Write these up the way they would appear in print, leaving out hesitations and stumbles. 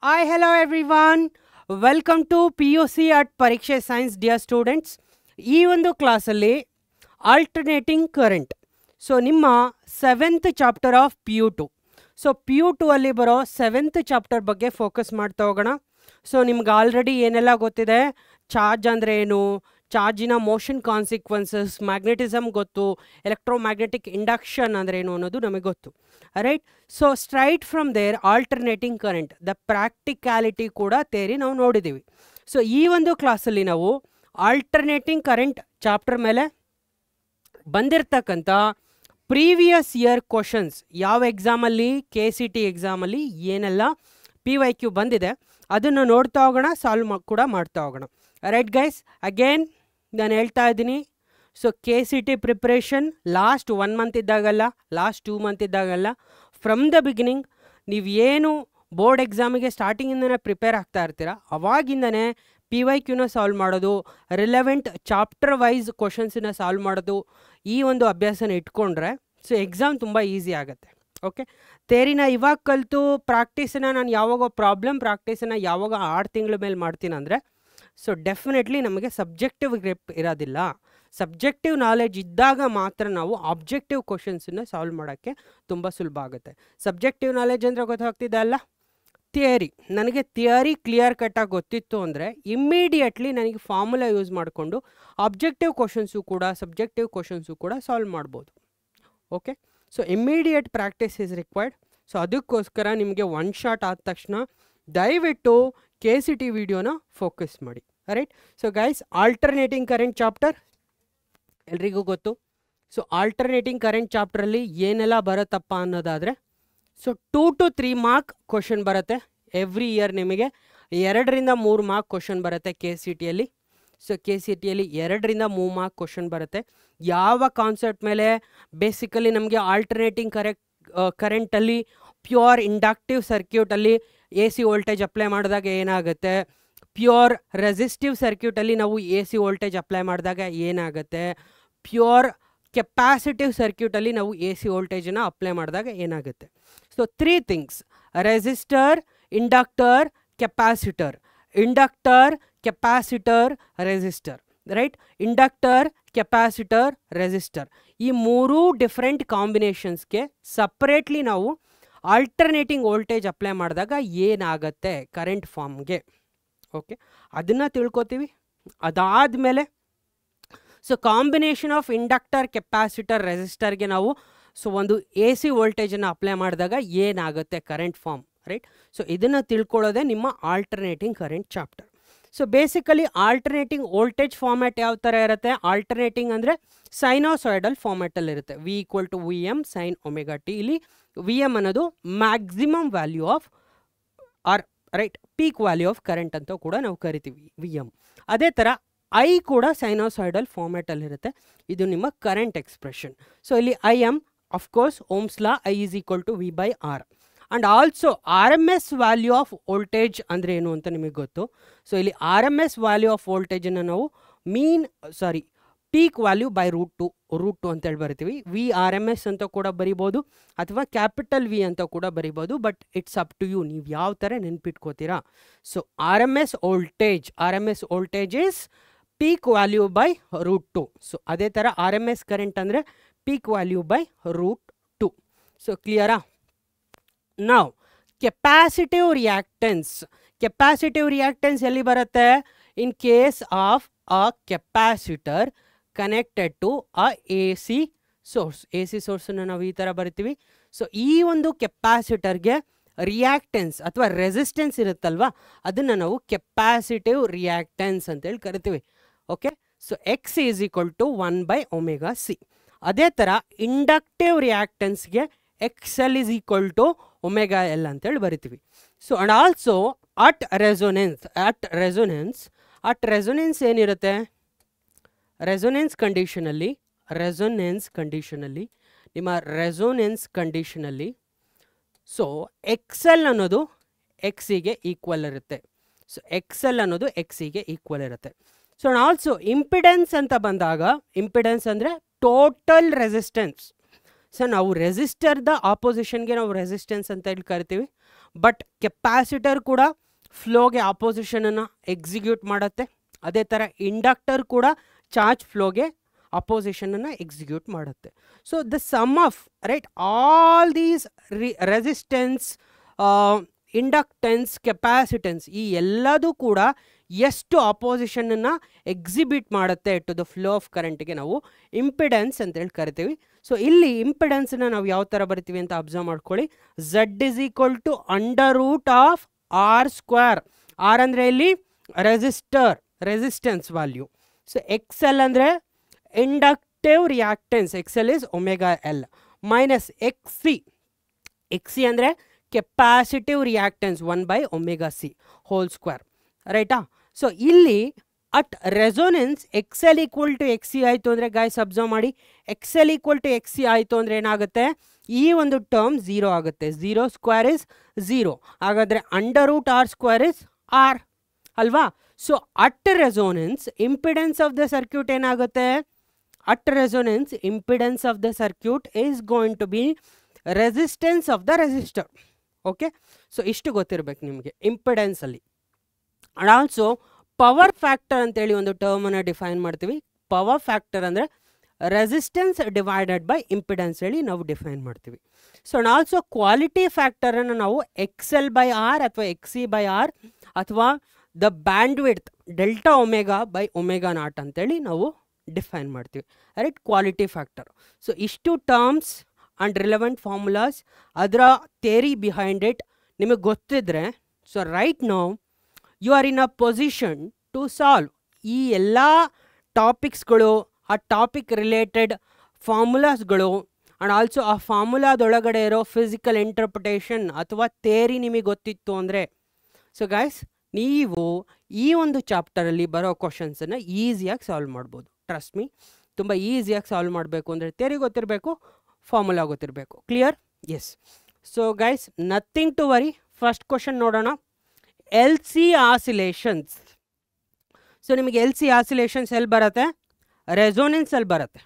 Hi, hello everyone. Welcome to PUC at Pariksha Science, dear students. ಈ ಒಂದು ಕ್ಲಾಸಲ್ಲಿ alternating current. So ನಿಮ್ಮ 7th chapter of PU2. So PU2 ಅಲ್ಲಿ ಬರೋ 7th chapter ಬಗ್ಗೆ focus ಮಾಡ್ತಾ ಹೋಗೋಣ. ಸೊ ನಿಮ್ಗೆ ಆಲ್ರೆಡಿ ಏನೆಲ್ಲ ಗೊತ್ತಿದೆ, ಚಾರ್ಜ್ ಅಂದರೆ ಏನು, ಚಾರ್ಜಿನ ಮೋಷನ್ ಕಾನ್ಸಿಕ್ವೆನ್ಸಸ್, ಮ್ಯಾಗ್ನೆಟಿಸಮ್ ಗೊತ್ತು, ಎಲೆಕ್ಟ್ರೋಮ್ಯಾಗ್ನೆಟಿಕ್ ಇಂಡಕ್ಷನ್ ಅಂದರೆ ಏನು ಅನ್ನೋದು ನಮಗೆ ಗೊತ್ತು. Right. So straight from there alternating current, the practicality ಕೂಡ ತೇರಿ ನಾವು ನೋಡಿದ್ದೀವಿ. ಸೊ ಈ ಒಂದು ಕ್ಲಾಸಲ್ಲಿ ನಾವು ಆಲ್ಟರ್ನೇಟಿಂಗ್ ಕರೆಂಟ್ ಚಾಪ್ಟರ್ ಮೇಲೆ ಬಂದಿರತಕ್ಕಂಥ ಪ್ರೀವಿಯಸ್ ಇಯರ್ ಕ್ವಶನ್ಸ್, ಯಾವ ಎಕ್ಸಾಮಲ್ಲಿ, KCT ಎಕ್ಸಾಮಲ್ಲಿ ಏನೆಲ್ಲ PYQ ಬಂದಿದೆ ಅದನ್ನು ನೋಡ್ತಾ ಹೋಗೋಣ, ಸಾಲ್ವ್ ಕೂಡ ಮಾಡ್ತಾ ಹೋಗೋಣ. ರೈಟ್ ಗೈಸ್, ಅಗೇನ್ ನಾನು ಹೇಳ್ತಾ ಇದ್ದೀನಿ, so KCT preparation last 1 month ಇದ್ದಾಗಲ್ಲ, ಲಾಸ್ಟ್ 2 ಮಂತ್ ಇದ್ದಾಗಲ್ಲ, ಫ್ರಮ್ ದ ಬಿಗಿನಿಂಗ್ ನೀವು ಏನು ಬೋರ್ಡ್ ಎಕ್ಸಾಮಿಗೆ ಸ್ಟಾರ್ಟಿಂಗಿಂದನೇ ಪ್ರಿಪೇರ್ ಆಗ್ತಾ ಇರ್ತೀರ, ಅವಾಗಿಂದನೇ PYQನ ಸಾಲ್ವ್ ಮಾಡೋದು, ರಿಲೆವೆಂಟ್ ಚಾಪ್ಟರ್ ವೈಸ್ ಕ್ವಶನ್ಸನ್ನ ಸಾಲ್ವ್ ಮಾಡೋದು, ಈ ಒಂದು ಅಭ್ಯಾಸನ ಇಟ್ಕೊಂಡ್ರೆ ಸೊ ಎಕ್ಸಾಮ್ ತುಂಬ ಈಸಿ ಆಗುತ್ತೆ. ಓಕೆ, ತೇರಿನ ಇವಾಗ ಕಲಿತು ಪ್ರಾಕ್ಟೀಸನ್ನ ನಾನು ಯಾವಾಗ ಪ್ರಾಕ್ಟೀಸನ್ನ ಯಾವಾಗ 6 ತಿಂಗಳ ಮೇಲೆ ಮಾಡ್ತೀನಿ ಅಂದರೆ, ಸೊ ಡೆಫಿನೆಟ್ಲಿ ನಮಗೆ ಸಬ್ಜೆಕ್ಟಿವ್ ಗ್ರಿಪ್ ಇರೋದಿಲ್ಲ. ಸಬ್ಜೆಕ್ಟಿವ್ ನಾಲೆಜ್ ಇದ್ದಾಗ ಮಾತ್ರ ನಾವು ಆಬ್ಜೆಕ್ಟಿವ್ ಕ್ವಶನ್ಸನ್ನ ಸಾಲ್ವ್ ಮಾಡೋಕ್ಕೆ ತುಂಬ ಸುಲಭ ಆಗುತ್ತೆ. ಸಬ್ಜೆಕ್ಟಿವ್ ನಾಲೆಜ್ ಅಂದರೆ ಗೊತ್ತಾಗ್ತಿದೆ ಅಲ್ಲ, ಥಿಯರಿ. ನನಗೆ ಥಿಯರಿ ಕ್ಲಿಯರ್ ಕಟ್ಟಾಗಿ ಗೊತ್ತಿತ್ತು ಅಂದರೆ ಇಮ್ಮಿಡಿಯೇಟ್ಲಿ ನನಗೆ ಫಾರ್ಮುಲಾ ಯೂಸ್ ಮಾಡಿಕೊಂಡು ಆಬ್ಜೆಕ್ಟಿವ್ ಕ್ವಶನ್ಸು ಕೂಡ ಸಬ್ಜೆಕ್ಟಿವ್ ಕ್ವಶನ್ಸು ಕೂಡ ಸಾಲ್ವ್ ಮಾಡ್ಬೋದು. Okay, so immediate practice is required. So ಅದಕ್ಕೋಸ್ಕರ ನಿಮಗೆ ಒನ್ ಶಾಟ್ ಆದ ತಕ್ಷಣ ದಯವಿಟ್ಟು KCT ವಿಡಿಯೋನ ಫೋಕಸ್ ಮಾಡಿ. Right. So guys, alternating current chapter ಎಲ್ರಿಗೂ ಗೊತ್ತು. ಸೊ ಆಲ್ಟರ್ನೇಟಿಂಗ್ ಕರೆಂಟ್ ಚಾಪ್ಟ್ರಲ್ಲಿ ಏನೆಲ್ಲ ಬರುತ್ತಪ್ಪ ಅನ್ನೋದಾದರೆ, ಸೊ 2 to 3 ಮಾರ್ಕ್ ಕ್ವಶನ್ ಬರುತ್ತೆ ಎವ್ರಿ ಇಯರ್. ನಿಮಗೆ 2 ರಿಂದ 3 ಮಾರ್ಕ್ ಕ್ವಶನ್ ಬರುತ್ತೆ KCTಯಲ್ಲಿ. ಸೊ KCTಯಲ್ಲಿ 2 ರಿಂದ 3 ಮಾರ್ಕ್ ಕ್ವಶನ್ ಬರುತ್ತೆ. ಯಾವ ಕಾನ್ಸೆಪ್ಟ್ ಮೇಲೆ? ಬೇಸಿಕಲಿ ನಮಗೆ ಆಲ್ಟರ್ನೇಟಿಂಗ್ ಕರೆಂಟಲ್ಲಿ ಪ್ಯೂರ್ ಇಂಡಕ್ಟಿವ್ ಸರ್ಕ್ಯೂಟಲ್ಲಿ AC ವೋಲ್ಟೇಜ್ ಅಪ್ಲೈ ಮಾಡಿದಾಗ ಏನಾಗುತ್ತೆ, ಪ್ಯೂರ್ ರೆಸಿಸ್ಟಿವ್ ಸರ್ಕ್ಯೂಟಲ್ಲಿ ನಾವು AC ವೋಲ್ಟೇಜ್ ಅಪ್ಲೈ ಮಾಡಿದಾಗ ಏನಾಗುತ್ತೆ, ಪ್ಯೂರ್ ಕೆಪಾಸಿಟಿವ್ ಸರ್ಕ್ಯೂಟಲ್ಲಿ ನಾವು AC ವೋಲ್ಟೇಜನ್ನು ಅಪ್ಲೈ ಮಾಡಿದಾಗ ಏನಾಗುತ್ತೆ. So 3 things: resistor, inductor, capacitor. Inductor, capacitor, resistor. Right. Inductor, capacitor, resistor, ಈ 3 ಡಿಫ್ರೆಂಟ್ ಕಾಂಬಿನೇಷನ್ಸ್ಗೆ ಸಪ್ರೇಟ್ಲಿ ನಾವು ಆಲ್ಟರ್ನೇಟಿಂಗ್ ವೋಲ್ಟೇಜ್ ಅಪ್ಲೈ ಮಾಡಿದಾಗ ಏನಾಗುತ್ತೆ ಕರೆಂಟ್ ಫಾರ್ಮ್ಗೆ. ಓಕೆ, ಅದನ್ನು ತಿಳ್ಕೊತೀವಿ. ಅದಾದಮೇಲೆ so combination of inductor, capacitor, ರೆಸಿಸ್ಟರ್ಗೆ ನಾವು ಸೊ ಒಂದು AC ವೋಲ್ಟೇಜನ್ನು ಅಪ್ಲೈ ಮಾಡಿದಾಗ ಏನಾಗುತ್ತೆ ಕರೆಂಟ್ ಫಾರ್ಮ್. ರೈಟ್. ಸೊ ಇದನ್ನು ತಿಳ್ಕೊಳ್ಳೋದೇ ನಿಮ್ಮ alternating current chapter. So basically alternating voltage format ಯಾವ ಥರ ಇರುತ್ತೆ? ಆಲ್ಟರ್ನೇಟಿಂಗ್ ಅಂದರೆ ಸೈನೋಸಾಯ್ಡಲ್ ಫಾರ್ಮ್ಯಾಟಲ್ಲಿ ಇರುತ್ತೆ. V = Vm sin ωt. ಇಲ್ಲಿ Vm ಅನ್ನೋದು maximum value of R, right, peak value of current ಅಂತ ಕೂಡ ನಾವು ಕರಿತೀವಿ Vm. ಅದೇ ಥರ I ಕೂಡ ಸೈನೋಸಾಯ್ಡಲ್ ಫಾರ್ಮ್ಯಾಟಲ್ಲಿರುತ್ತೆ. ಇದು ನಿಮ್ಮ ಕರೆಂಟ್ ಎಕ್ಸ್ಪ್ರೆಷನ್. ಸೊ ಇಲ್ಲಿ Im, of course ohm's law, I = V/R. And also RMS value of voltage ಅಂದರೆ ಏನು ಅಂತ ನಿಮಗೆ ಗೊತ್ತು. ಸೊ ಇಲ್ಲಿ RMS ವ್ಯಾಲ್ಯೂ ಆಫ್ ವೋಲ್ಟೇಜನ್ನು ನಾವು ಪೀಕ್ ವ್ಯಾಲ್ಯೂ ಬೈ √2 ಅಂತೇಳಿ ಬರಿತೀವಿ. VRMS ಅಂತ ಕೂಡ ಬರಿಬೋದು, ಅಥವಾ ಕ್ಯಾಪಿಟಲ್ V ಅಂತ ಕೂಡ ಬರಿಬೋದು. But it's up to you, ನೀವು ಯಾವ ಥರ ನೆನ್ಪಿಟ್ಕೋತೀರಾ. So RMS voltage is peak value by √2. So ಅದೇ ಥರ RMS ಕರೆಂಟ್ ಅಂದರೆ ಪೀಕ್ ವ್ಯಾಲ್ಯೂ ಬೈ √2. ಸೊ ಕ್ಲಿಯರಾ? ನಾವು ಕೆಪಾಸಿಟಿವ್ ರಿಯಾಕ್ಟೆನ್ಸ್ ಎಲ್ಲಿ ಬರುತ್ತೆ? In case of a capacitor connected to a AC ಸೋರ್ಸನ್ನು ನಾವು ಈ ಥರ ಬರಿತೀವಿ. ಸೊ ಈ ಒಂದು ಕೆಪಾಸಿಟರ್ಗೆ ರಿಯಾಕ್ಟೆನ್ಸ್ ಅಥವಾ ರೆಸಿಸ್ಟೆನ್ಸ್ ಇರುತ್ತಲ್ವ, ಅದನ್ನು ನಾವು ಕೆಪಾಸಿಟಿವ್ ರಿಯಾಕ್ಟೆನ್ಸ್ ಅಂತೇಳಿ ಕರಿತೀವಿ. Okay, so X = 1/ωc. ಅದೇ ಥರ ಇಂಡಕ್ಟಿವ್ ರಿಯಾಕ್ಟೆನ್ಸ್ಗೆ XL = ωL ಅಂತೇಳಿ ಬರಿತೀವಿ. So and also at resonance ಏನಿರುತ್ತೆ? ರೆಸೊನೆನ್ಸ್ ಕಂಡೀಷನಲ್ಲಿ ಸೊ XL ಅನ್ನೋದು Xಗೆ ಈಕ್ವಲ್ ಇರುತ್ತೆ. ಸೊ ಆ್ಯಂಡ್ ಆಲ್ಸೋ ಇಂಪಿಡೆನ್ಸ್ ಅಂತ ಬಂದಾಗ, ಇಂಪಿಡೆನ್ಸ್ ಅಂದರೆ ಟೋಟಲ್ ರೆಸಿಸ್ಟೆನ್ಸ್. ಸೊ ನಾವು ರೆಸಿಸ್ಟರ್ದ ಆಪೋಸಿಷನ್ಗೆ ನಾವು ರೆಸಿಸ್ಟೆನ್ಸ್ ಅಂತ ಹೇಳಿ ಕರಿತೀವಿ. ಬಟ್ ಕೆಪಾಸಿಟರ್ ಕೂಡ ಫ್ಲೋಗೆ ಆಪೋಸಿಷನನ್ನು ಎಕ್ಸಿಕ್ಯೂಟ್ ಮಾಡುತ್ತೆ. ಅದೇ ಥರ ಇಂಡಕ್ಟರ್ ಕೂಡ ಚಾರ್ಜ್ ಫ್ಲೋಗೆ ಅಪೋಸಿಷನನ್ನು ಎಕ್ಸಿಕ್ಯೂಟ್ ಮಾಡುತ್ತೆ. So the sum of right all these resistance, inductance, capacitance ಈ ಎಲ್ಲದೂ ಕೂಡ ಎಷ್ಟು ಅಪೋಸಿಷನನ್ನು ಎಕ್ಸಿಬಿಟ್ ಮಾಡುತ್ತೆ ಟು ದ ಫ್ಲೋ ಆಫ್ ಕರೆಂಟ್ಗೆ ನಾವು ಇಂಪಿಡೆನ್ಸ್ ಅಂತೇಳಿ ಕರಿತೀವಿ. ಸೊ ಇಲ್ಲಿ ಇಂಪಿಡೆನ್ಸನ್ನ ನಾವು ಯಾವ ಥರ ಬರ್ತೀವಿ ಅಂತ ಅಬ್ಸರ್ವ್ ಮಾಡ್ಕೊಳ್ಳಿ. Z is equal to under root of R square. R ಅಂದರೆ ಇಲ್ಲಿ resistance value. So X L ಅಂದರೆ inductive reactance, X L is omega L, minus X C ಅಂದರೆ capacitive reactance 1/ωc whole square, ರೈಟಾ. So ಇಲ್ಲಿ at resonance X L equal to X C ಆಯಿತು ಅಂದರೆ guys observe ಮಾಡಿ, X L equal to X C ಆಯಿತು ಅಂದರೆ ಏನಾಗುತ್ತೆ, ಈ ಒಂದು ಟರ್ಮ್ 0 ಆಗುತ್ತೆ. 0 ಸ್ಕ್ವೇರ್ ಇಸ್ 0. ಹಾಗಾದರೆ under root R square is R ಅಲ್ವಾ. So at resonance impedance of the circuit ಏನಾಗುತ್ತೆ, at resonance impedance of the circuit is going to be resistance of the resistor. Okay, so ಇಷ್ಟು ಗೊತ್ತಿರಬೇಕು ನಿಮಗೆ ಇಂಪಿಡೆನ್ಸಲ್ಲಿ. And also power factor ಅಂತೇಳಿ ಒಂದು ಟರ್ಮನ್ನು define ಮಾಡ್ತೀವಿ. ಪವರ್ ಫ್ಯಾಕ್ಟರ್ ಅಂದರೆ ರೆಸಿಸ್ಟೆನ್ಸ್ ಡಿವೈಡೆಡ್ ಬೈ ಇಂಪಿಡೆನ್ಸ್ ಹೇಳಿ ನಾವು ಡಿಫೈನ್ ಮಾಡ್ತೀವಿ. ಸೊ ಆ್ಯಂಡ್ ಆಲ್ಸೋ ಕ್ವಾಲಿಟಿ ಫ್ಯಾಕ್ಟರನ್ನು ನಾವು ಎಕ್ಸ್ ಎಲ್ ಬೈ ಆರ್ ಅಥವಾ ಎಕ್ಸ್ ಸಿ ಬೈ ಆರ್ ಅಥವಾ the bandwidth delta omega by omega naught ಅಂತೇಳಿ ನಾವು ಡಿಫೈನ್ ಮಾಡ್ತೀವಿ, ರೈಟ್, ಕ್ವಾಲಿಟಿ ಫ್ಯಾಕ್ಟರ್. ಸೊ ಇಷ್ಟು ಟರ್ಮ್ಸ್ ಆ್ಯಂಡ್ ರಿಲೆವೆಂಟ್ ಫಾರ್ಮುಲಾಸ್, ಅದರ ಥಿಯರಿ ಬಿಹೈಂಡ್ ಇಟ್ ನಿಮಗೆ ಗೊತ್ತಿದ್ರೆ, so right now you are in a position to solve ಈ ಎಲ್ಲ ಟಾಪಿಕ್ಸ್ಗಳು, ಆ ಟಾಪಿಕ್ ರಿಲೇಟೆಡ್ ಫಾರ್ಮುಲಾಸ್ಗಳು ಆ್ಯಂಡ್ ಆಲ್ಸೋ ಆ ಫಾರ್ಮುಲಾದೊಳಗಡೆ ಇರೋ ಫಿಸಿಕಲ್ ಇಂಟರ್ಪ್ರಿಟೇಷನ್ ಅಥವಾ ಥಿಯರಿ ನಿಮಗೆ ಗೊತ್ತಿತ್ತು ಅಂದರೆ, ಸೊ ಗೈಸ್ ನೀವು ಈ ಒಂದು ಚಾಪ್ಟರಲ್ಲಿ ಬರೋ ಕ್ವಶನ್ಸನ್ನು ಈಸಿಯಾಗಿ ಸಾಲ್ವ್ ಮಾಡ್ಬೋದು. ಟ್ರಸ್ಟ್ ಮೀ, ತುಂಬ ಈಸಿಯಾಗಿ ಸಾಲ್ವ್ ಮಾಡಬೇಕು ಅಂದರೆ ಥಿಯರಿ ಗೊತ್ತಿರಬೇಕು, ಫಾರ್ಮುಲಾ ಗೊತ್ತಿರಬೇಕು. Clear? Yes. So guys nothing to worry. First question ನೋಡೋಣ. L C oscillations. ಸೊ ನಿಮಗೆ ಎಲ್ ಸಿ ಆಸಿಲೇಷನ್ಸ್ ಎಲ್ಲಿ ಬರುತ್ತೆ, ರೆಸೋನೆನ್ಸಲ್ಲಿ ಬರುತ್ತೆ,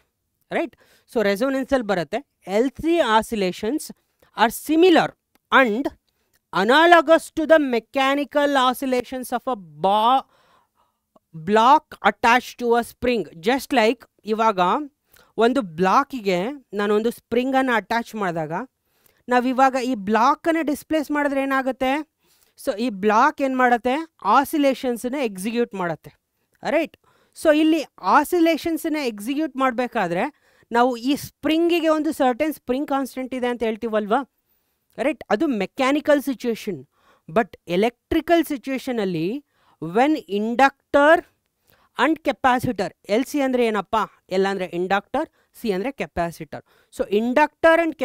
ರೈಟ್. ಸೊ ರೆಸೋನೆನ್ಸಲ್ಲಿ ಬರುತ್ತೆ. L C oscillations are similar and analogous to the mechanical oscillations of a block attach to a spring. Just like ಇವಾಗ ಒಂದು ಬ್ಲಾಕಿಗೆ ನಾನೊಂದು ಸ್ಪ್ರಿಂಗನ್ನು ಅಟ್ಯಾಚ್ ಮಾಡಿದಾಗ ನಾವಿವಾಗ ಈ ಬ್ಲಾಕನ್ನು ಡಿಸ್ಪ್ಲೇಸ್ ಮಾಡಿದ್ರೆ ಏನಾಗುತ್ತೆ, ಸೊ ಈ ಬ್ಲಾಕ್ ಏನು ಮಾಡುತ್ತೆ, ಆಸಿಲೇಷನ್ಸನ್ನ ಎಕ್ಸಿಕ್ಯೂಟ್ ಮಾಡುತ್ತೆ, ರೈಟ್. ಸೊ ಇಲ್ಲಿ ಆಸಿಲೇಷನ್ಸನ್ನ ಎಕ್ಸಿಕ್ಯೂಟ್ ಮಾಡಬೇಕಾದ್ರೆ ನಾವು ಈ ಸ್ಪ್ರಿಂಗಿಗೆ ಒಂದು ಸರ್ಟೆನ್ ಸ್ಪ್ರಿಂಗ್ ಕಾನ್ಸ್ಟೆಂಟ್ ಇದೆ ಅಂತ ಹೇಳ್ತೀವಲ್ವಾ, ರೈಟ್. ಅದು ಮೆಕ್ಯಾನಿಕಲ್ ಸಿಚುವೇಶನ್. ಬಟ್ ಎಲೆಕ್ಟ್ರಿಕಲ್ ಸಿಚುವೇಶನಲ್ಲಿ when inductor and capacitor, L C ಅಂದರೆ ಏನಪ್ಪ, ಎಲ್ ಅಂದರೆ ಇಂಡಕ್ಟರ್, ಸಿ ಅಂದರೆ capacitor. So inductor and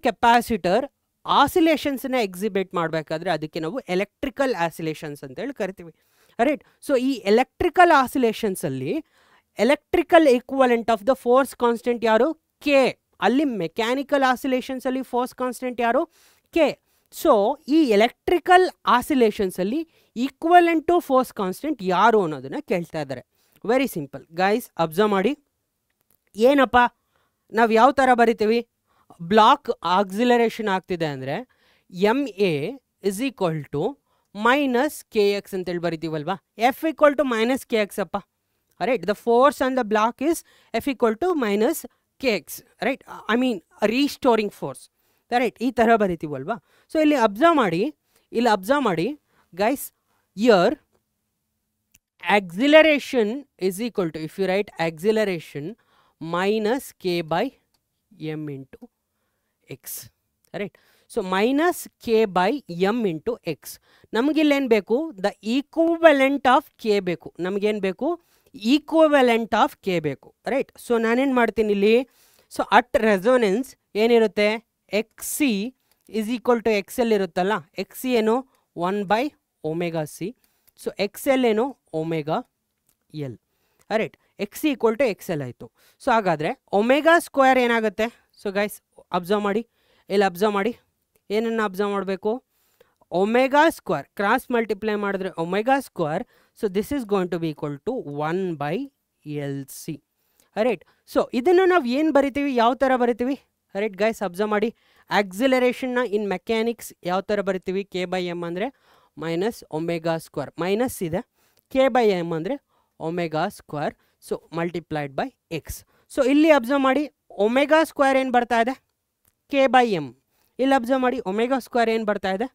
capacitor ಆಸಿಲೇಷನ್ಸನ್ನ ಎಕ್ಸಿಬಿಟ್ ಮಾಡಬೇಕಾದ್ರೆ ಅದಕ್ಕೆ ನಾವು ಎಲೆಕ್ಟ್ರಿಕಲ್ ಆಸಿಲೇಷನ್ಸ್ ಅಂತೇಳಿ ಕರಿತೀವಿ, ರೈಟ್. ಸೊ ಈ ಎಲೆಕ್ಟ್ರಿಕಲ್ ಆಸಿಲೇಷನ್ಸಲ್ಲಿ electrical equivalent of the force constant ಯಾರು, ಕೆ. ಅಲ್ಲಿ ಮೆಕ್ಯಾನಿಕಲ್ ಆಸಿಲೇಷನ್ಸಲ್ಲಿ ಫೋರ್ಸ್ ಕಾನ್ಸ್ಟೆಂಟ್ ಯಾರು, ಕೆ. ಸೊ ಈ ಎಲೆಕ್ಟ್ರಿಕಲ್ ಆಸಿಲೇಷನ್ಸಲ್ಲಿ ಈಕ್ವಲೆಂಟ್ ಟು ಫೋರ್ಸ್ ಕಾನ್ಸ್ಟೆಂಟ್ ಯಾರು ಅನ್ನೋದನ್ನು ಕೇಳ್ತಾ ಇದ್ದಾರೆ. ವೆರಿ ಸಿಂಪಲ್ ಗೈಸ್, ಅಬ್ಸರ್ವ್ ಮಾಡಿ. ಏನಪ್ಪ ನಾವು ಯಾವ ಥರ ಬರಿತೀವಿ, ಬ್ಲಾಕ್ ಆಕ್ಸಿಲರೇಷನ್ ಆಗ್ತಿದೆ ಅಂದರೆ M A is equal to minus K X ಅಂತೇಳಿ ಬರಿತೀವಲ್ವಾ. F equal to minus K X ಅಪ್ಪ, right. The force on the block is F equal to minus K X, right. I mean restoring force, right. ಈ ಥರ ಬರಿತೀವಲ್ವಾ. So ಇಲ್ಲಿ observe ಮಾಡಿ guys, here acceleration is equal to, if you write acceleration minus k by m into x, right. So minus k by m into x. ನಮಗಿಲ್ಲೇನು ಬೇಕು, the equivalent of K ಬೇಕು. ನಮಗೇನು ಬೇಕು, ಈಕ್ವಿವೆಲೆಂಟ್ ಆಫ್ ಕೆ ಬೇಕು, right. So ನಾನೇನು ಮಾಡ್ತೀನಿ ಇಲ್ಲಿ, so at resonance ಏನಿರುತ್ತೆ, X C is equal to X L ಇರುತ್ತಲ್ಲ. ಎಕ್ಸ್ ಸಿ ಏನು 1/ωc. ಸೊ ಎಕ್ಸ್ ಎಲ್ ಏನು omega L, right. X C equal to X L ಆಯಿತು. ಸೊ ಹಾಗಾದರೆ ಒಮೆಗಾ ಸ್ಕ್ವೇರ್ ಏನಾಗುತ್ತೆ, ಸೊ ಗೈಸ್ ಅಬ್ಸರ್ವ್ ಮಾಡಿ, ಇಲ್ಲಿ observe ಮಾಡಿ, ಏನನ್ನು ಅಬ್ಸರ್ವ್ ಮಾಡಬೇಕು, ಒಮೆಗಾ ಸ್ಕ್ವೇರ್ ಕ್ರಾಸ್ ಮಲ್ಟಿಪ್ಲೈ ಮಾಡಿದ್ರೆ omega square. So this is going to be equal to 1/LC, right. So ಇದನ್ನು ನಾವು ಏನು ಬರಿತೀವಿ, ಯಾವ ಥರ ಬರಿತೀವಿ, ರೈಟ್ ಗೈಸ್ ಅಬ್ಸರ್ವ್ ಮಾಡಿ. ಆಕ್ಸಿಲರೇಷನ್ನ ಇನ್ ಮೆಕ್ಯಾನಿಕ್ಸ್ ಯಾವ ಥರ ಬರಿತೀವಿ, ಕೆ ಬೈ ಎಮ್ ಅಂದರೆ ಮೈನಸ್ ಒಮೆಗಾ ಸ್ಕ್ವೇರ್, ಮೈನಸ್ ಇದೆ, ಕೆ ಬೈ ಎಮ್ ಅಂದರೆ omega square, so multiplied by X. So ಇಲ್ಲಿ ಅಬ್ಸರ್ವ್ ಮಾಡಿ ಒಮೆಗಾ ಸ್ಕ್ವೇರ್ ಏನು ಬರ್ತಾ ಇದೆ, ಕೆ ಬೈ ಎಮ್. ಇಲ್ಲಿ ಅಬ್ಸರ್ವ್ ಮಾಡಿ ಒಮೆಗಾ ಸ್ಕ್ವೇರ್ ಏನು ಬರ್ತಾ ಇದೆ,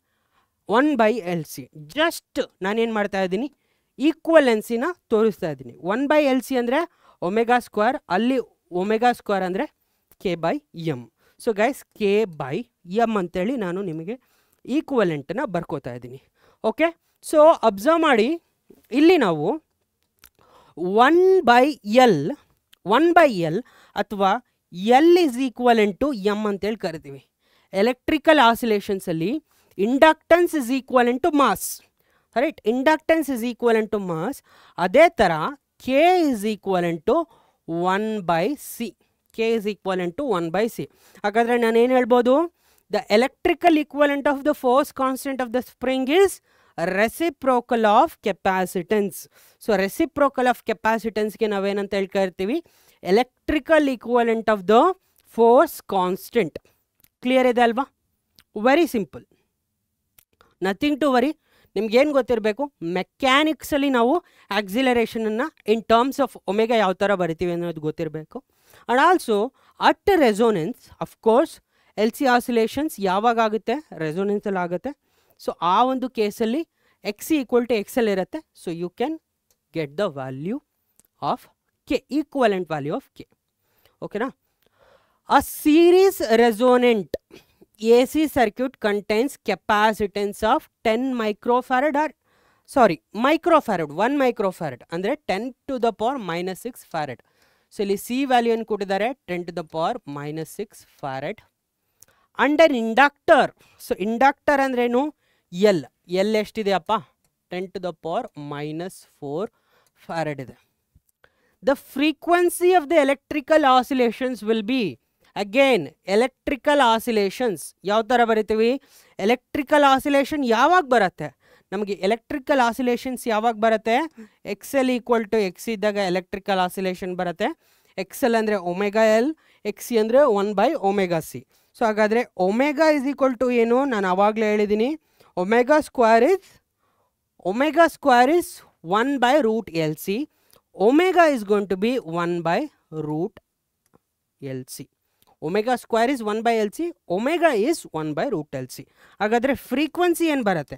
1/LC. ಜಸ್ಟ್ ನಾನೇನು ಮಾಡ್ತಾ ಇದ್ದೀನಿ, ಈಕ್ವಲೆನ್ಸಿನ ತೋರಿಸ್ತಾ ಇದ್ದೀನಿ. 1/LC ಅಂದರೆ ಒಮೆಗಾ ಸ್ಕ್ವೇರ್, ಅಲ್ಲಿ ಒಮೆಗಾ ಸ್ಕ್ವೇರ್ ಅಂದರೆ K by M. So guys K by M ಅಂತೇಳಿ ನಾನು ನಿಮಗೆ ಈಕ್ವಲೆಂಟನ್ನು ಬರ್ಕೋತಾ ಇದ್ದೀನಿ. ಓಕೆ, ಸೊ ಅಬ್ಸರ್ವ್ ಮಾಡಿ ಇಲ್ಲಿ ನಾವು 1/L ಅಥವಾ L is equivalent to M ಅಂತೇಳಿ ಕರಿತೀವಿ. ಎಲೆಕ್ಟ್ರಿಕಲ್ ಆಸಿಲೇಷನ್ಸಲ್ಲಿ inductance is equivalent to mass, right? Inductance is equivalent to mass. ಅದೇ ಥರ K is equivalent to 1/C. K is equivalent to 1/C. ಹಾಗಾದರೆ ನಾನು ಏನು ಹೇಳ್ಬೋದು, the electrical equivalent of the force constant of the spring is reciprocal of capacitance. So reciprocal of ಕೆಪಾಸಿಟೆನ್ಸ್ಗೆ ನಾವೇನಂತ ಹೇಳ್ತಾ ಇರ್ತೀವಿ, electrical equivalent of the force constant. Clear ಇದೆ ಅಲ್ವಾ? Very simple, nothing to worry. ನಿಮ್ಗೇನು ಗೊತ್ತಿರಬೇಕು, ಮೆಕ್ಯಾನಿಕ್ಸಲ್ಲಿ ನಾವು ಆಕ್ಸಿಲರೇಷನನ್ನು ಇನ್ ಟರ್ಮ್ಸ್ ಆಫ್ ಒಮೆಗಾ ಯಾವ ಥರ ಬರಿತೀವಿ ಅನ್ನೋದು ಗೊತ್ತಿರಬೇಕು. And also at resonance, of course L C oscillations ಯಾವಾಗ ಆಗುತ್ತೆ, ರೆಸೋನೆನ್ಸಲ್ಲಿ ಆಗುತ್ತೆ. ಸೊ ಆ ಒಂದು ಕೇಸಲ್ಲಿ ಎಕ್ಸ್ ಈಕ್ವಲ್ ಟು ಎಕ್ಸಲ್ ಇರುತ್ತೆ. So you can get the value of K, equivalent value of K. ಓಕೆನಾ? A series resonant AC circuit contains capacitance of 10 microfarad or microfarad, 1 microfarad ಅಂದರೆ 10 to the power minus 6 farad. So ಇಲ್ಲಿ C value ಏನು ಕೊಟ್ಟಿದ್ದಾರೆ, 10 to the power minus 6 farad. Under inductor, so inductor ಅಂದ್ರೇನು, L ಎಷ್ಟಿದೆಯಪ್ಪ, 10 to the power minus 4 farad ಇದೆ. The frequency of the electrical oscillations will be, again electrical oscillations ಯಾವ ಥರ ಬರಿತೀವಿ, electrical oscillation ಯಾವಾಗ ಬರುತ್ತೆ ನಮಗೆ, ಎಲೆಕ್ಟ್ರಿಕಲ್ ಆಸಿಲೇಷನ್ಸ್ ಯಾವಾಗ ಬರುತ್ತೆ, ಎಕ್ಸೆಲ್ ಈಕ್ವಲ್ ಟು ಎಕ್ಸ್ ಇದ್ದಾಗ ಎಲೆಕ್ಟ್ರಿಕಲ್ ಆಸಿಲೇಷನ್ ಬರುತ್ತೆ. ಎಕ್ಸೆಲ್ ಅಂದರೆ ಒಮೆಗಾ ಎಲ್, ಎಕ್ಸಿ ಅಂದರೆ 1/ωc. ಸೊ ಹಾಗಾದರೆ ಒಮೆಗಾ ಇಸ್ ಈಕ್ವಲ್ ಟು ಏನು, ನಾನು ಆವಾಗಲೇ ಹೇಳಿದ್ದೀನಿ, omega square is 1/√LC. Omega is going to be 1/√LC. Omega square is 1/LC, omega is 1/√LC. ಹಾಗಾದರೆ ಫ್ರೀಕ್ವೆನ್ಸಿ ಏನು ಬರುತ್ತೆ,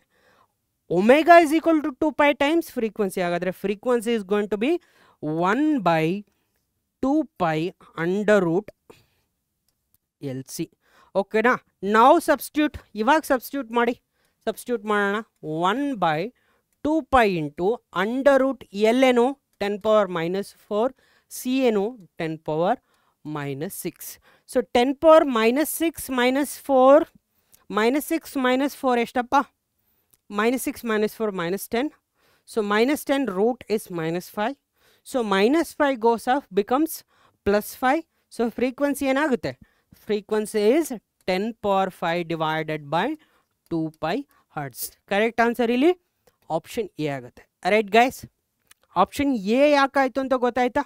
omega is equal to 2π times frequency. ಹಾಗಾದರೆ frequency is going to be 1/2π √LC. ಓಕೆನಾ? ನಾವು ಸಬ್ಸ್ಟ್ಯೂಟ್, ಇವಾಗ substitute ಮಾಡೋಣ. 1/2π into √L ಏನು 10⁻⁻⁴, C ಏನು 10⁻⁻⁶. ಸೊ 10⁻⁻⁶ -4 ಎಷ್ಟಪ್ಪ, -6 -4 -10. So -10 root is -5. So -5 goes off becomes +5. So frequency ಏನಾಗುತ್ತೆ, frequency is 10⁻⁵ divided by 2π hertz. Correct answer ಇಲ್ಲಿ ಆಪ್ಷನ್ ಎ ಆಗುತ್ತೆ. ರೈಟ್ ಗೈಸ್, ಆಪ್ಷನ್ ಎ ಯಾಕಾಯಿತು ಅಂತ ಗೊತ್ತಾಯ್ತಾ,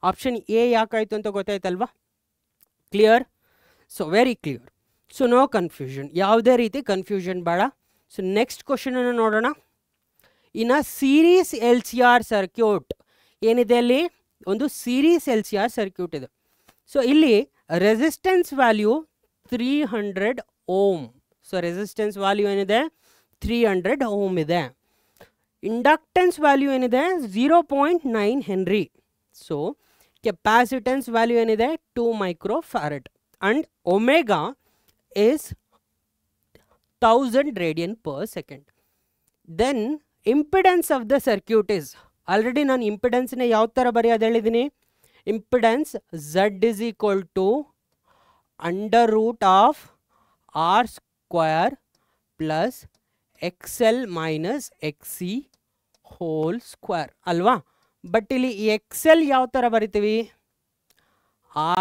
ಆಪ್ಷನ್ ಎ ಯಾಕಾಯಿತು ಅಂತ ಗೊತ್ತಾಯ್ತಲ್ವಾ? Clear? So very clear. So no confusion, ಯಾವುದೇ ರೀತಿ ಕನ್ಫ್ಯೂಷನ್ ಬೇಡ. ಸೊ ನೆಕ್ಸ್ಟ್ ಕ್ವಶನನ್ನು ನೋಡೋಣ. ಇನ್ನು series L C R circuit ಏನಿದೆ, ಅಲ್ಲಿ ಒಂದು series L C R circuit ಇದೆ. ಸೊ ಇಲ್ಲಿ resistance value 300 ohm. So resistance value ಏನಿದೆ, 300 ಓಮ್ ಇದೆ. ಇಂಡಕ್ಟೆನ್ಸ್ ವ್ಯಾಲ್ಯೂ ಏನಿದೆ, 0.9 ಹೆನ್ರಿ. ಸೊ ಕೆಪಾಸಿಟೆನ್ಸ್ ವ್ಯಾಲ್ಯೂ ಏನಿದೆ, 2 microfarad. And omega is 1000 radian per second. Then impedance of the circuit is, already ನಾನು ಇಂಪಿಡೆನ್ಸ್ನ ಯಾವ ಥರ ಬರೆಯೋದು ಹೇಳಿದ್ದೀನಿ, impedance Z is equal to √R² plus XL minus XC whole square ಅಲ್ವಾ? But ಇಲ್ಲಿ ಈ XL ಯಾವ ಥರ ಬರಿತೀವಿ,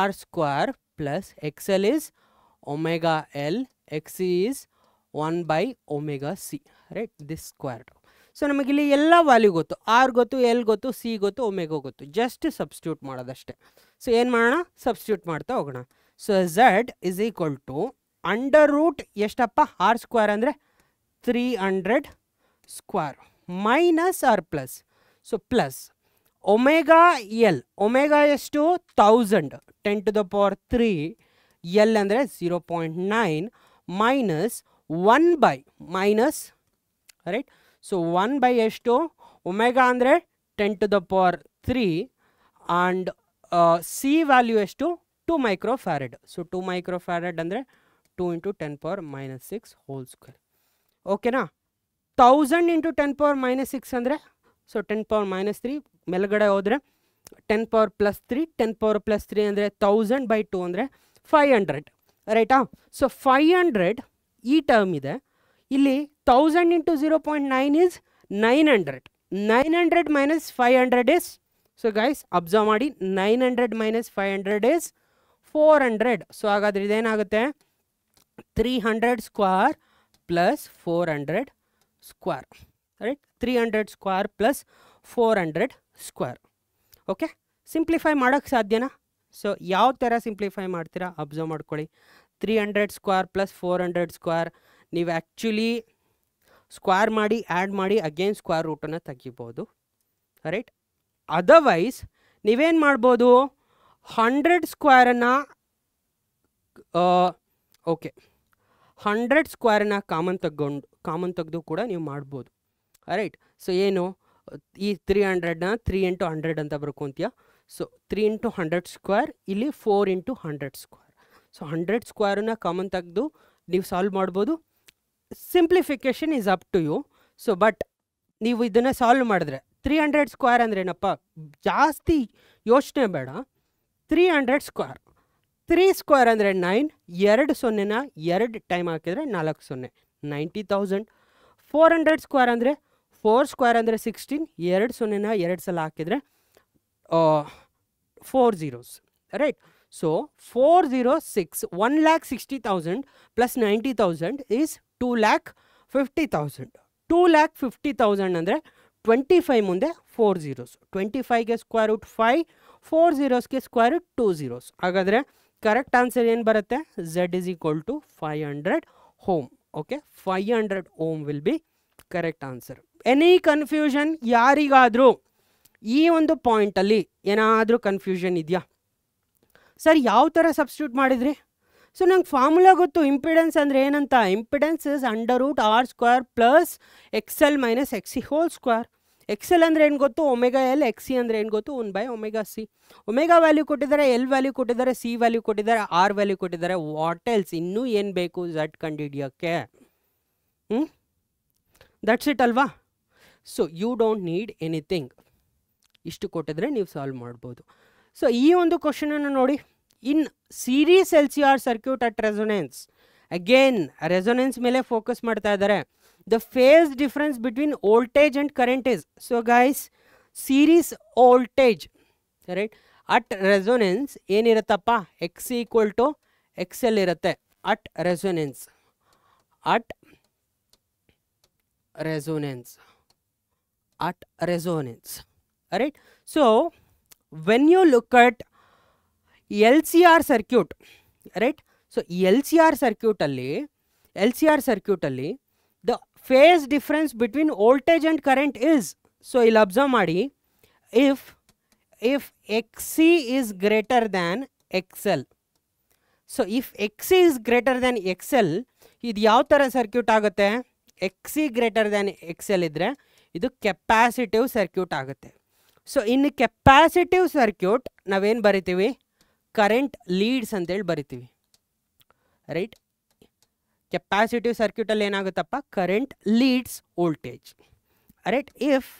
R² plus XL is omega L, XC is 1/ωc, right? This square. So ನಮಗಿಲ್ಲಿ ಎಲ್ಲ ವ್ಯಾಲ್ಯೂ ಗೊತ್ತು, ಆರ್ ಗೊತ್ತು, ಎಲ್ ಗೊತ್ತು, ಸಿ ಗೊತ್ತು, ಒಮೆಗಾ ಗೊತ್ತು. Just substitute ಮಾಡೋದಷ್ಟೇ. ಸೊ ಏನು ಮಾಡೋಣ, ಸಬ್ಸ್ಟ್ಯೂಟ್ ಮಾಡ್ತಾ ಹೋಗೋಣ. So Z is equal to under root ಎಷ್ಟಪ್ಪ ಆರ್ ಸ್ಕ್ವೇರ್ ಅಂದರೆ 300 square minus R plus. So plus omega L, omega ಎಷ್ಟು 1000 10⁻³ ಎಲ್ ಅಂದರೆ 0.9 ಮೈನಸ್ 1 ಮೈನಸ್ ರೈಟ್. ಸೊ 1 ಎಷ್ಟು ಒಮೆಗಾ ಅಂದರೆ 10⁻³ ಆ್ಯಂಡ್ ಸಿ ವ್ಯಾಲ್ಯೂ ಎಷ್ಟು 2 ಮೈಕ್ರೋಫ್ಯಾರಡ್. ಸೊ 2 ಮೈಕ್ರೋಫ್ಯಾರಡ್ ಅಂದರೆ 2 × 10⁻⁶ ಹೋಲ್ ಸ್ಕ್ವೇರ್. ಓಕೆನಾ. 1000 × 10⁻⁶ ಅಂದರೆ ಸೊ 10⁻³ ಮೇಲ್ಗಡೆ ಹೋದರೆ 10⁻+3 10⁻+3 ಅಂದರೆ 1000/2 ಅಂದರೆ 500 ರೈಟಾ. ಸೊ 500 ಈ ಟರ್ಮ್ ಇದೆ ಇಲ್ಲಿ. 1000 × 0.9 is 900. 900 minus 500 is, so guys observe ಮಾಡಿ, 900 ಮೈನಸ್ 500 ಇಸ್ 400. ಸೊ ಹಾಗಾದ್ರೆ ಇದೇನಾಗುತ್ತೆ 300 square plus 400 square right. 300 square plus 400 square. Okay, simplify ಮಾಡೋಕ್ಕೆ ಸಾಧ್ಯನಾ? ಸೊ ಯಾವ ಥರ ಸಿಂಪ್ಲಿಫೈ ಮಾಡ್ತೀರಾ ಅಬ್ಸರ್ವ್ ಮಾಡ್ಕೊಳ್ಳಿ. 300 ಸ್ಕ್ವೇರ್ ಪ್ಲಸ್ 400 ಸ್ಕ್ವೇರ್ ನೀವು ಆ್ಯಕ್ಚುಲಿ ಸ್ಕ್ವೇರ್ ಮಾಡಿ ಆ್ಯಡ್ ಮಾಡಿ ಅಗೇನ್ ಸ್ಕ್ವೇರ್ ರೂಟನ್ನು ತೆಗಿಬೋದು ರೈಟ್. ಅದರ್ವೈಸ್ ನೀವೇನು ಮಾಡ್ಬೋದು, 100 ಸ್ಕ್ವೇರನ್ನು ಓಕೆ 100 ಸ್ಕ್ವೇರನ್ನು ಕಾಮನ್ ತೆಗೆದು ಕೂಡ ನೀವು ಮಾಡ್ಬೋದು ರೈಟ್. ಸೊ ಏನು ಈ 300ನ 3 × 100 ಅಂತ ಬರ್ಕೊಂತೀಯ. ಸೊ 3 × 100 ಸ್ಕ್ವೇರ್, ಇಲ್ಲಿ 4 × 100 ಸ್ಕ್ವೇರ್. ಸೊ 100 ಸ್ಕ್ವೇರನ್ನ ಕಾಮನ್ ತೆಗೆದು ನೀವು ಸಾಲ್ವ್ ಮಾಡ್ಬೋದು. Simplification is up to you. So but ನೀವು ಇದನ್ನು ಸಾಲ್ವ್ ಮಾಡಿದ್ರೆ 300 ಸ್ಕ್ವೇರ್ ಅಂದ್ರೆ ಏನಪ್ಪ, ಜಾಸ್ತಿ ಯೋಚನೆ ಬೇಡ. 300 ಸ್ಕ್ವೇರ್, 3 ಸ್ಕ್ವೇರ್ ಅಂದರೆ 9, 2 0ನ 2 ಟೈಮ್ ಹಾಕಿದರೆ 4 0 90,000. 400 ಸ್ಕ್ವೇರ್ ಅಂದರೆ 4 ಸ್ಕ್ವೇರ್ ಅಂದರೆ 16, 2 0ನ 2 ಸಲ ಹಾಕಿದರೆ 4 zeros right. So 406 1,60,000 plus 90,000 is 2,50,000. 2,50,000 ಅಂದರೆ 25 ಮುಂದೆ 4 zeros. 25ಗೆ square root 5, 4 zeros square root 2 zeros. ಹಾಗಾದರೆ ಕರೆಕ್ಟ್ ಆನ್ಸರ್ ಏನು ಬರುತ್ತೆ, Z is equal to 500 ohm. ಓಕೆ, 500 ohm will be correct answer. Any confusion ಯಾರಿಗಾದರೂ ಈ ಒಂದು ಪಾಯಿಂಟಲ್ಲಿ ಏನಾದರೂ ಕನ್ಫ್ಯೂಷನ್ ಇದೆಯಾ? ಸರ್ ಯಾವ ಥರ ಸಬ್ಸ್ಟಿಟ್ಯೂಟ್ ಮಾಡಿದ್ರಿ? ಸೊ ನಂಗೆ ಫಾರ್ಮುಲಾ ಗೊತ್ತು, ಇಂಪಿಡೆನ್ಸ್ ಅಂದರೆ ಏನಂತ. Impedance is √R² plus XL minus XC whole square. XL ಅಂದರೆ ಏನು ಗೊತ್ತು, ಒಮೆಗಾ ಎಲ್. XC ಅಂದರೆ ಏನು ಗೊತ್ತು, 1/ωc. ಒಮೆಗಾ ವ್ಯಾಲ್ಯೂ ಕೊಟ್ಟಿದ್ದಾರೆ, ಎಲ್ ವ್ಯಾಲ್ಯೂ ಕೊಟ್ಟಿದ್ದಾರೆ, ಸಿ ವ್ಯಾಲ್ಯೂ ಕೊಟ್ಟಿದ್ದಾರೆ, ಆರ್ ವ್ಯಾಲ್ಯೂ ಕೊಟ್ಟಿದ್ದಾರೆ. What else? ಇನ್ನೂ ಏನು ಬೇಕು ಝಡ್ ಕಂಡುಹಿಡಿಯೋಕ್ಕೆ? ದಟ್ಸ್ ಇಟ್ ಅಲ್ವಾ. So you don't need anything. ಇಷ್ಟು ಕೊಟ್ಟಿದ್ರೆ ನೀವು ಸಾಲ್ವ್ ಮಾಡ್ಬೋದು. ಸೊ ಈ ಒಂದು ಕ್ವಶನನ್ನು ನೋಡಿ, in series LCR circuit at resonance, again resonance ಮೇಲೆ ಫೋಕಸ್ ಮಾಡ್ತಾ ಇದ್ದಾರೆ. The phase difference between voltage and current is, so guys series voltage right at resonance ಏನಿರುತ್ತಪ್ಪ, XC = XL ಇರುತ್ತೆ at resonance. At resonance right. So when you look at LCR circuit right, so LCR circuit ಅಲ್ಲಿ the phase difference between voltage and current is, so ಇಲ್ಲಿ observe ಮಾಡಿ, if XC is greater than XL, so if XC is greater than XL ಇದು ಯಾವ ಥರ circuit ಆಗುತ್ತೆ? XC greater than XL ಇದ್ದರೆ ಇದು capacitive circuit ಆಗುತ್ತೆ. ಸೊ ಇನ್ನು ಕೆಪಾಸಿಟಿವ್ ಸರ್ಕ್ಯೂಟ್ ನಾವೇನು ಬರಿತೀವಿ, ಕರೆಂಟ್ ಲೀಡ್ಸ್ ಅಂತೇಳಿ ಬರಿತೀವಿ ರೈಟ್. ಕೆಪಾಸಿಟಿವ್ ಸರ್ಕ್ಯೂಟಲ್ಲಿ ಏನಾಗುತ್ತಪ್ಪ, current leads voltage right. If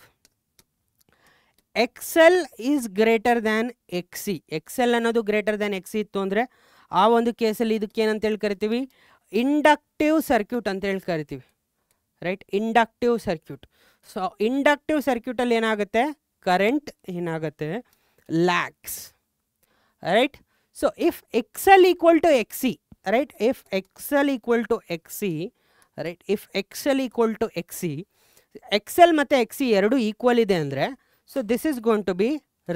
XL is greater than XC, XL ಅನ್ನೋದು ಗ್ರೇಟರ್ ದ್ಯಾನ್ XC ಇತ್ತು ಅಂದರೆ ಆ ಒಂದು ಕೇಸಲ್ಲಿ ಇದಕ್ಕೆ ಏನಂತೇಳಿ ಕರಿತೀವಿ, ಇಂಡಕ್ಟಿವ್ ಸರ್ಕ್ಯೂಟ್ ಅಂತೇಳಿ ಕರಿತೀವಿ right. Inductive circuit. So inductive ಸರ್ಕ್ಯೂಟಲ್ಲಿ ಏನಾಗುತ್ತೆ, ಕರೆಂಟ್ ಏನಾಗುತ್ತೆ, lags right. So if XL = XC right, if XL = XC right, if XL = XC, XL ಮತ್ತು XC ಎರಡು ಈಕ್ವಲ್ ಇದೆ ಅಂದರೆ, so this is going to be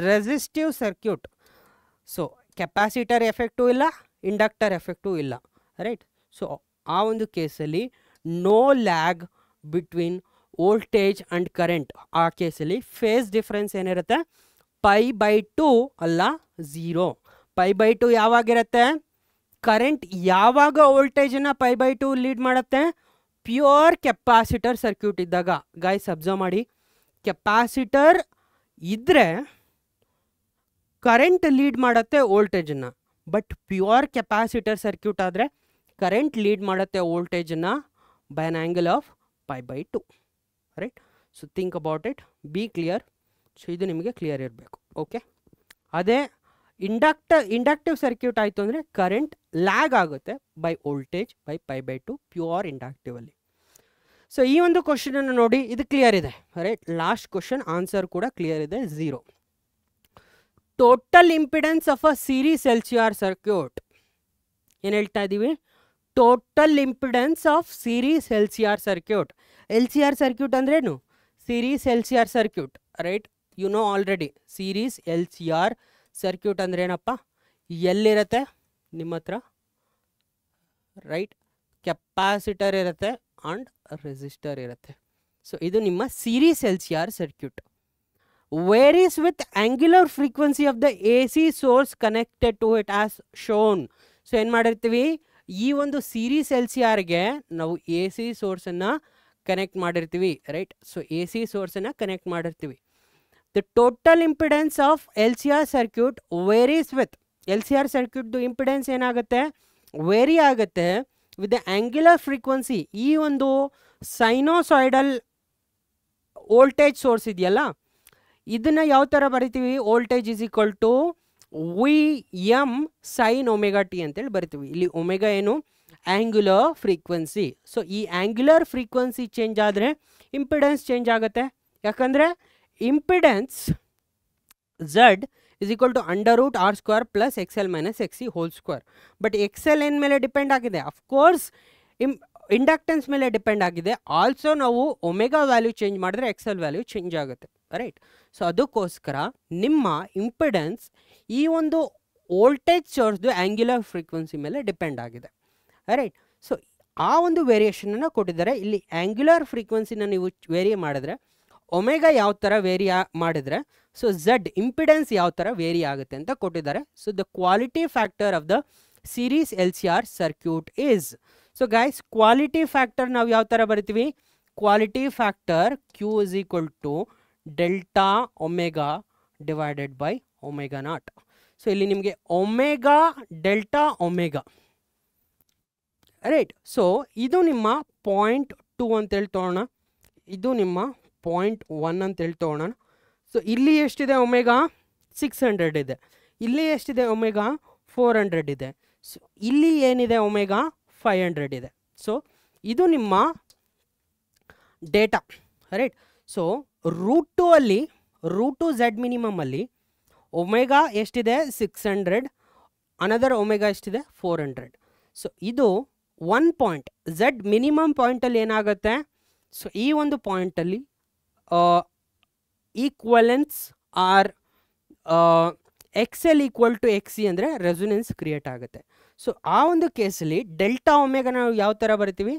resistive circuit. So capacitor ಎಫೆಕ್ಟೂ ಇಲ್ಲ, inductor ಎಫೆಕ್ಟೂ ಇಲ್ಲ ರೈಟ್. ಸೊ ಆ ಒಂದು ಕೇಸಲ್ಲಿ no lag between voltage and current. ಆ ಕೇಸಲ್ಲಿ ಫೇಸ್ ಡಿಫ್ರೆನ್ಸ್ ಏನಿರುತ್ತೆ, π/2 ಅಲ್ಲ 0. π/2 ಯಾವಾಗಿರುತ್ತೆ, ಕರೆಂಟ್ ಯಾವಾಗ ವೋಲ್ಟೇಜನ್ನು π/2 ಲೀಡ್ ಮಾಡುತ್ತೆ, ಪ್ಯೂರ್ ಕೆಪಾಸಿಟರ್ ಸರ್ಕ್ಯೂಟ್ ಇದ್ದಾಗ. ಗೈಸ್ ಅಬ್ಸರ್ವ್ ಮಾಡಿ, ಕೆಪಾಸಿಟರ್ ಇದ್ದರೆ ಕರೆಂಟ್ ಲೀಡ್ ಮಾಡುತ್ತೆ ವೋಲ್ಟೇಜನ್ನು, ಬಟ್ ಪ್ಯೂರ್ ಕೆಪಾಸಿಟರ್ ಸರ್ಕ್ಯೂಟ್ ಆದರೆ ಕರೆಂಟ್ ಲೀಡ್ ಮಾಡುತ್ತೆ ವೋಲ್ಟೇಜನ್ನು by an angle of π/2. Right. So think about it, be clear. So ಇದು ನಿಮಗೆ ಕ್ಲಿಯರ್ ಇರಬೇಕು. ಓಕೆ. ಅದೇ ಇಂಡಕ್ಟಿವ್ ಸರ್ಕ್ಯೂಟ್ ಆಯಿತು ಅಂದರೆ ಕರೆಂಟ್ ಲ್ಯಾಗ್ ಆಗುತ್ತೆ ಬೈ ವೋಲ್ಟೇಜ್ ಬೈ π/2 ಪ್ಯೂರ್ ಇಂಡಕ್ಟಿವಲ್ಲಿ. ಸೊ ಈ ಒಂದು ಕ್ವಶನನ್ನು ನೋಡಿ, ಇದು ಕ್ಲಿಯರ್ ಇದೆ. ರೈಟ್. ಲಾಸ್ಟ್ ಕ್ವಶನ್ ಆನ್ಸರ್ ಕೂಡ ಕ್ಲಿಯರ್ ಇದೆ, 0. Total impedance of a series LCR circuit. ಏನು ಹೇಳ್ತಾ ಇದ್ದೀವಿ, total impedance of series LCR circuit. LCR circuit ಅಂದ್ರೇನು, series LCR circuit. Right. You know already series LCR circuit ಅಂದ್ರೆ ಏನಪ್ಪ, ಎಲ್ಲಿರುತ್ತೆ ನಿಮ್ಮ ಹತ್ರ, ರೈಟ್, ಕೆಪಾಸಿಟರ್ ಇರುತ್ತೆ ಆ್ಯಂಡ್ ರೆಸಿಸ್ಟರ್ ಇರುತ್ತೆ. ಸೊ ಇದು ನಿಮ್ಮ series LCR circuit. varies with angular frequency of the AC source connected to it as shown. So ಏನು ಮಾಡಿರ್ತೀವಿ, ಈ ಒಂದು ಸೀರೀಸ್ LCRಗೆ ನಾವು AC ಸೋರ್ಸನ್ನು ಕನೆಕ್ಟ್ ಮಾಡಿರ್ತೀವಿ. ರೈಟ್. ಸೊ AC ಸೋರ್ಸನ್ನು ಕನೆಕ್ಟ್ ಮಾಡಿರ್ತೀವಿ. The total impedance of LCR circuit varies with, LCR ಸರ್ಕ್ಯೂಟ್ದು ಇಂಪಿಡೆನ್ಸ್ ಏನಾಗುತ್ತೆ, ವೇರಿ ಆಗುತ್ತೆ ವಿತ್ ದ ಆ್ಯಂಗ್ಯುಲರ್ ಫ್ರೀಕ್ವೆನ್ಸಿ. ಈ ಒಂದು ಸೈನೋಸಾಯ್ಡಲ್ ವೋಲ್ಟೇಜ್ ಸೋರ್ಸ್ ಇದೆಯಲ್ಲ, ಇದನ್ನು ಯಾವ ಥರ ಬರಿತೀವಿ, voltage is equal to Vm sin omega t ಅಂತೇಳಿ ಬರಿತೀವಿ. ಇಲ್ಲಿ ಒಮೆಗಾ ಏನು, ಆ್ಯಂಗ್ಯುಲರ್ ಫ್ರೀಕ್ವೆನ್ಸಿ. ಸೊ ಈ ಆ್ಯಂಗ್ಯುಲರ್ ಫ್ರೀಕ್ವೆನ್ಸಿ ಚೇಂಜ್ ಆದರೆ ಇಂಪಿಡೆನ್ಸ್ ಚೇಂಜ್ ಆಗುತ್ತೆ. ಯಾಕಂದರೆ impedance Z is equal to √R² plus XL minus XC whole square. But XL ಏನು ಮೇಲೆ ಡಿಪೆಂಡ್ ಆಗಿದೆ, ಅಫ್ಕೋರ್ಸ್ ಇಂಡಕ್ಟೆನ್ಸ್ ಮೇಲೆ ಡಿಪೆಂಡ್ ಆಗಿದೆ. ಆಲ್ಸೋ ನಾವು ಒಮೆಗಾ ವ್ಯಾಲ್ಯೂ ಚೇಂಜ್ ಮಾಡಿದ್ರೆ XL ವ್ಯಾಲ್ಯೂ ಚೇಂಜ್ ಆಗುತ್ತೆ. ರೈಟ್. ಸೊ ಅದಕ್ಕೋಸ್ಕರ ನಿಮ್ಮ ಇಂಪಿಡೆನ್ಸ್ ಈ ಒಂದು ವೋಲ್ಟೇಜ್ ಸೋರ್ಸ್ದು ಆ್ಯಂಗ್ಯುಲರ್ ಫ್ರೀಕ್ವೆನ್ಸಿ ಮೇಲೆ ಡಿಪೆಂಡ್ ಆಗಿದೆ. ರೈಟ್. ಸೊ ಆ ಒಂದು ವೇರಿಯೇಷನನ್ನು ಕೊಟ್ಟಿದ್ದಾರೆ. ಇಲ್ಲಿ ಆ್ಯಂಗ್ಯುಲರ್ ಫ್ರೀಕ್ವೆನ್ಸಿನ ನೀವು ವೇರಿ ಮಾಡಿದ್ರೆ, ಒಮೆಗಾ ಯಾವ ಥರ ವೇರಿ ಮಾಡಿದರೆ, ಸೊ Z ಇಂಪಿಡೆನ್ಸ್ ಯಾವ ಥರ ವೇರಿ ಆಗುತ್ತೆ ಅಂತ ಕೊಟ್ಟಿದ್ದಾರೆ. So the quality factor of the series LCR circuit is, so guys quality factor ನಾವು ಯಾವ ಥರ ಬರಿತೀವಿ, quality factor Q is equal to delta omega divided by omega not. ಸೊ ಇಲ್ಲಿ ನಿಮಗೆ omega delta omega. Right. So ಇದು ನಿಮ್ಮ 0.2 ಅಂತೇಳಿ ತೊಗೊಳ್ಳೋಣ, ಇದು ನಿಮ್ಮ 0.1 ಅಂತೇಳಿ ತೊಗೊಳ್ಳೋಣ. ಸೊ ಇಲ್ಲಿ ಎಷ್ಟಿದೆ ಒಮೆಗಾ, 600 ಇದೆ. ಇಲ್ಲಿ ಎಷ್ಟಿದೆ ಒಮೆಗಾ, 400 ಇದೆ. ಸೊ ಇಲ್ಲಿ ಏನಿದೆ ಒಮೆಗಾ, 500 ಇದೆ. ಸೊ ಇದು ನಿಮ್ಮ ಡೇಟಾ. ರೈಟ್. ಸೊ √2 ಅಲ್ಲಿ, √2 Z ಮಿನಿಮಮ್ ಅಲ್ಲಿ ಒಮೆಗಾ ಎಷ್ಟಿದೆ, 600, ಅನದರ್ ಒಮೆಗಾ ಎಷ್ಟಿದೆ, 400. ಸೊ ಇದು 1 ಪಾಯಿಂಟ್, Z ಮಿನಿಮಮ್ ಪಾಯಿಂಟಲ್ಲಿ ಏನಾಗುತ್ತೆ, ಸೊ ಈ ಒಂದು ಪಾಯಿಂಟಲ್ಲಿ equivalence or XL equal to XC ಅಂದರೆ ರೆಸೊನೆನ್ಸ್ ಕ್ರಿಯೇಟ್ ಆಗುತ್ತೆ. ಸೊ ಆ ಒಂದು ಕೇಸಲ್ಲಿ ಡೆಲ್ಟಾ ಒಮೆಗಾ ನಾವು ಯಾವ ಥರ ಬರ್ತೀವಿ,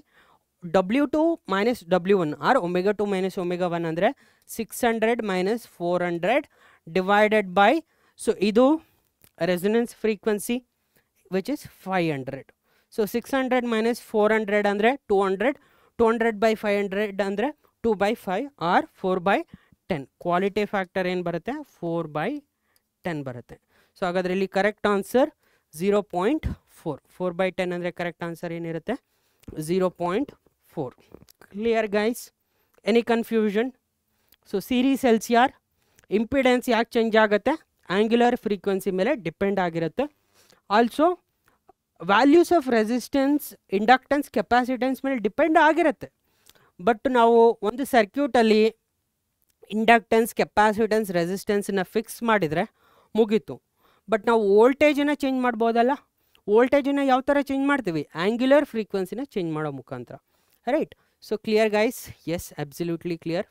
W2 minus W1 or omega 2 minus omega 1 ಅಂದರೆ 600 minus 400 ಡಿವೈಡೆಡ್ ಬೈ, ಸೊ ಇದು resonance frequency which is 500. So 600 minus 400 ಅಂದರೆ 200, 200 by 500 ಅಂದರೆ 2/5 ಆರ್ 4/10. ಕ್ವಾಲಿಟಿ ಫ್ಯಾಕ್ಟರ್ ಏನು ಬರುತ್ತೆ, 4/10 ಬರುತ್ತೆ. ಸೊ ಹಾಗಾದರೆ ಇಲ್ಲಿ ಕರೆಕ್ಟ್ ಆನ್ಸರ್ 0.4. 4/10 ಅಂದರೆ ಕರೆಕ್ಟ್ ಆನ್ಸರ್ ಏನಿರುತ್ತೆ, 0.4. Clear guys, any confusion? So series LCR impedance ಯಾಕೆ ಚೇಂಜ್ ಆಗುತ್ತೆ, ಆ್ಯಂಗ್ಯುಲರ್ ಫ್ರೀಕ್ವೆನ್ಸಿ ಮೇಲೆ ಡಿಪೆಂಡ್ ಆಗಿರುತ್ತೆ. Also values of resistance, inductance, capacitance ಮೇಲೆ ಡಿಪೆಂಡ್ ಆಗಿರುತ್ತೆ. ಬಟ್ ನಾವು ಒಂದು ಸರ್ಕ್ಯೂಟಲ್ಲಿ ಇಂಡಕ್ಟೆನ್ಸ್, ಕೆಪಾಸಿಟೆನ್ಸ್, ರೆಸಿಸ್ಟೆನ್ಸನ್ನ ಫಿಕ್ಸ್ ಮಾಡಿದರೆ ಮುಗೀತು. ಬಟ್ ನಾವು ವೋಲ್ಟೇಜನ್ನು ಚೇಂಜ್ ಮಾಡ್ಬೋದಲ್ಲ, ವೋಲ್ಟೇಜನ್ನು ಯಾವ ಥರ ಚೇಂಜ್ ಮಾಡ್ತೀವಿ, ಆ್ಯಂಗ್ಯುಲರ್ ಫ್ರೀಕ್ವೆನ್ಸಿನ ಚೇಂಜ್ ಮಾಡೋ ಮುಖಾಂತರ. Right. So clear guys? Yes, absolutely clear.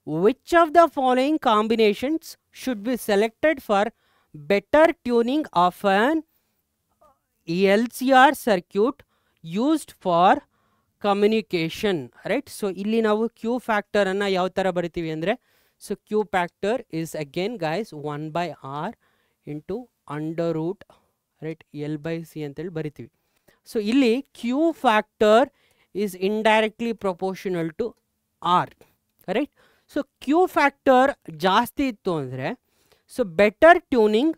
Which of the following combinations should be selected for better tuning of an LCR circuit used for communication, right? So ಇಲ್ಲಿ ನಾವು q factor ಅನ್ನ ಯಾವ ತರ ಬರಿತೀವಿ ಅಂದ್ರೆ, so q factor is again guys 1 by r into under root, right, L by c ಅಂತ ಹೇಳಿ ಬರಿತೀವಿ. ಸೊ ಇಲ್ಲಿ q factor is indirectly proportional to r, right? So q factor ಜಾಸ್ತಿ ಇತ್ತು ಅಂದರೆ, so better tuning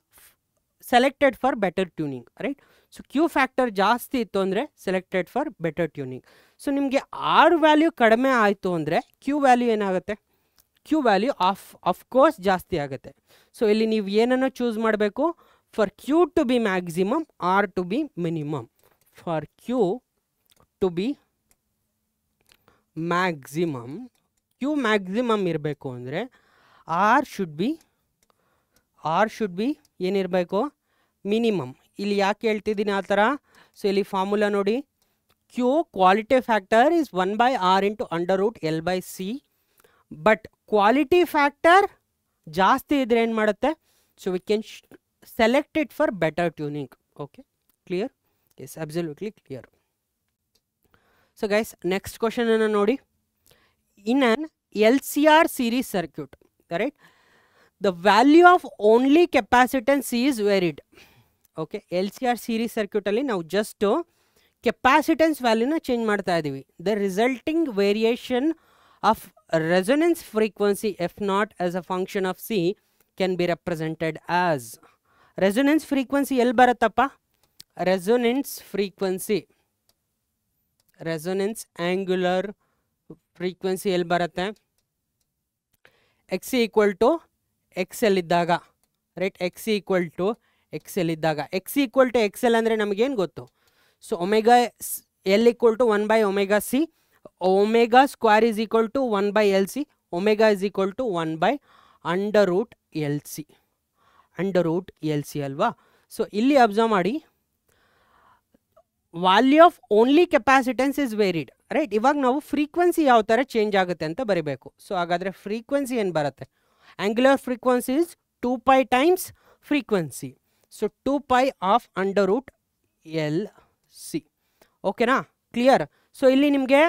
selected for better tuning, right? So Q factor ಜಾಸ್ತಿ ಇತ್ತು ಅಂದರೆ selected for better tuning. So ನಿಮಗೆ ಆರ್ ವ್ಯಾಲ್ಯೂ ಕಡಿಮೆ ಆಯಿತು ಅಂದರೆ ಕ್ಯೂ ವ್ಯಾಲ್ಯೂ ಏನಾಗುತ್ತೆ? ಕ್ಯೂ ವ್ಯಾಲ್ಯೂ ಆಫ್ಕೋರ್ಸ್ ಜಾಸ್ತಿ ಆಗುತ್ತೆ. ಸೊ ಇಲ್ಲಿ ನೀವು ಏನನ್ನು ಚೂಸ್ ಮಾಡಬೇಕು? For Q to be maximum, R to be minimum. For Q to be maximum, Q maximum ಇರಬೇಕು ಅಂದರೆ ಆರ್ ಶುಡ್ ಬಿ ಏನಿರಬೇಕು? ಮಿನಿಮಮ್. ಇಲ್ಲಿ ಯಾಕೆ ಹೇಳ್ತಿದ್ದೀನಿ ಆ ಥರ? ಸೊ ಇಲ್ಲಿ ಫಾರ್ಮುಲಾ ನೋಡಿ, Q quality factor is 1 by r into under root L by c. But quality factor ಜಾಸ್ತಿ ಇದ್ರೆ ಏನು ಮಾಡುತ್ತೆ? So we can select it for better tuning. Okay, clear? Yes, absolutely clear. So guys, next question ಅನ್ನು ನೋಡಿ. ಇನ್ ಅನ್ LCR series circuit, right, the value of only capacitance C is varied. Okay, LCR series circuit ಅಲ್ಲಿ ನಾವು just capacitance ವ್ಯಾಲ್ಯೂನ change ಮಾಡ್ತಾ ಇದ್ದೀವಿ. The resulting variation of resonance frequency F0 as a function of C can be represented as. Resonance frequency ಎಲ್ಲಿ ಬರುತ್ತಪ್ಪ? Resonance frequency, resonance angular frequency ಎಲ್ಲಿ ಬರುತ್ತೆ? X equal to X L ಇದ್ದಾಗ, right? X equal to X L ಇದ್ದಾಗ, X equal to X L ಅಂದರೆ ನಮಗೇನು ಗೊತ್ತು? So omega L equal to 1 by omega C, omega square is equal to 1 by L C, omega is equal to 1 by under root L C, under root L C ಅಲ್ವಾ? So ಇಲ್ಲಿ observe ಮಾಡಿ, value of only capacitance is varied, right? ಇವಾಗ ನಾವು frequency ಯಾವ ಥರ change ಆಗುತ್ತೆ ಅಂತ ಬರೀಬೇಕು. ಸೊ ಹಾಗಾದರೆ ಫ್ರೀಕ್ವೆನ್ಸಿ ಏನು ಬರುತ್ತೆ? Angular frequency is 2π times frequency. So 2π of under root L C. ಓಕೆನಾ? ಕ್ಲಿಯರ್? ಸೊ ಇಲ್ಲಿ ನಿಮಗೆ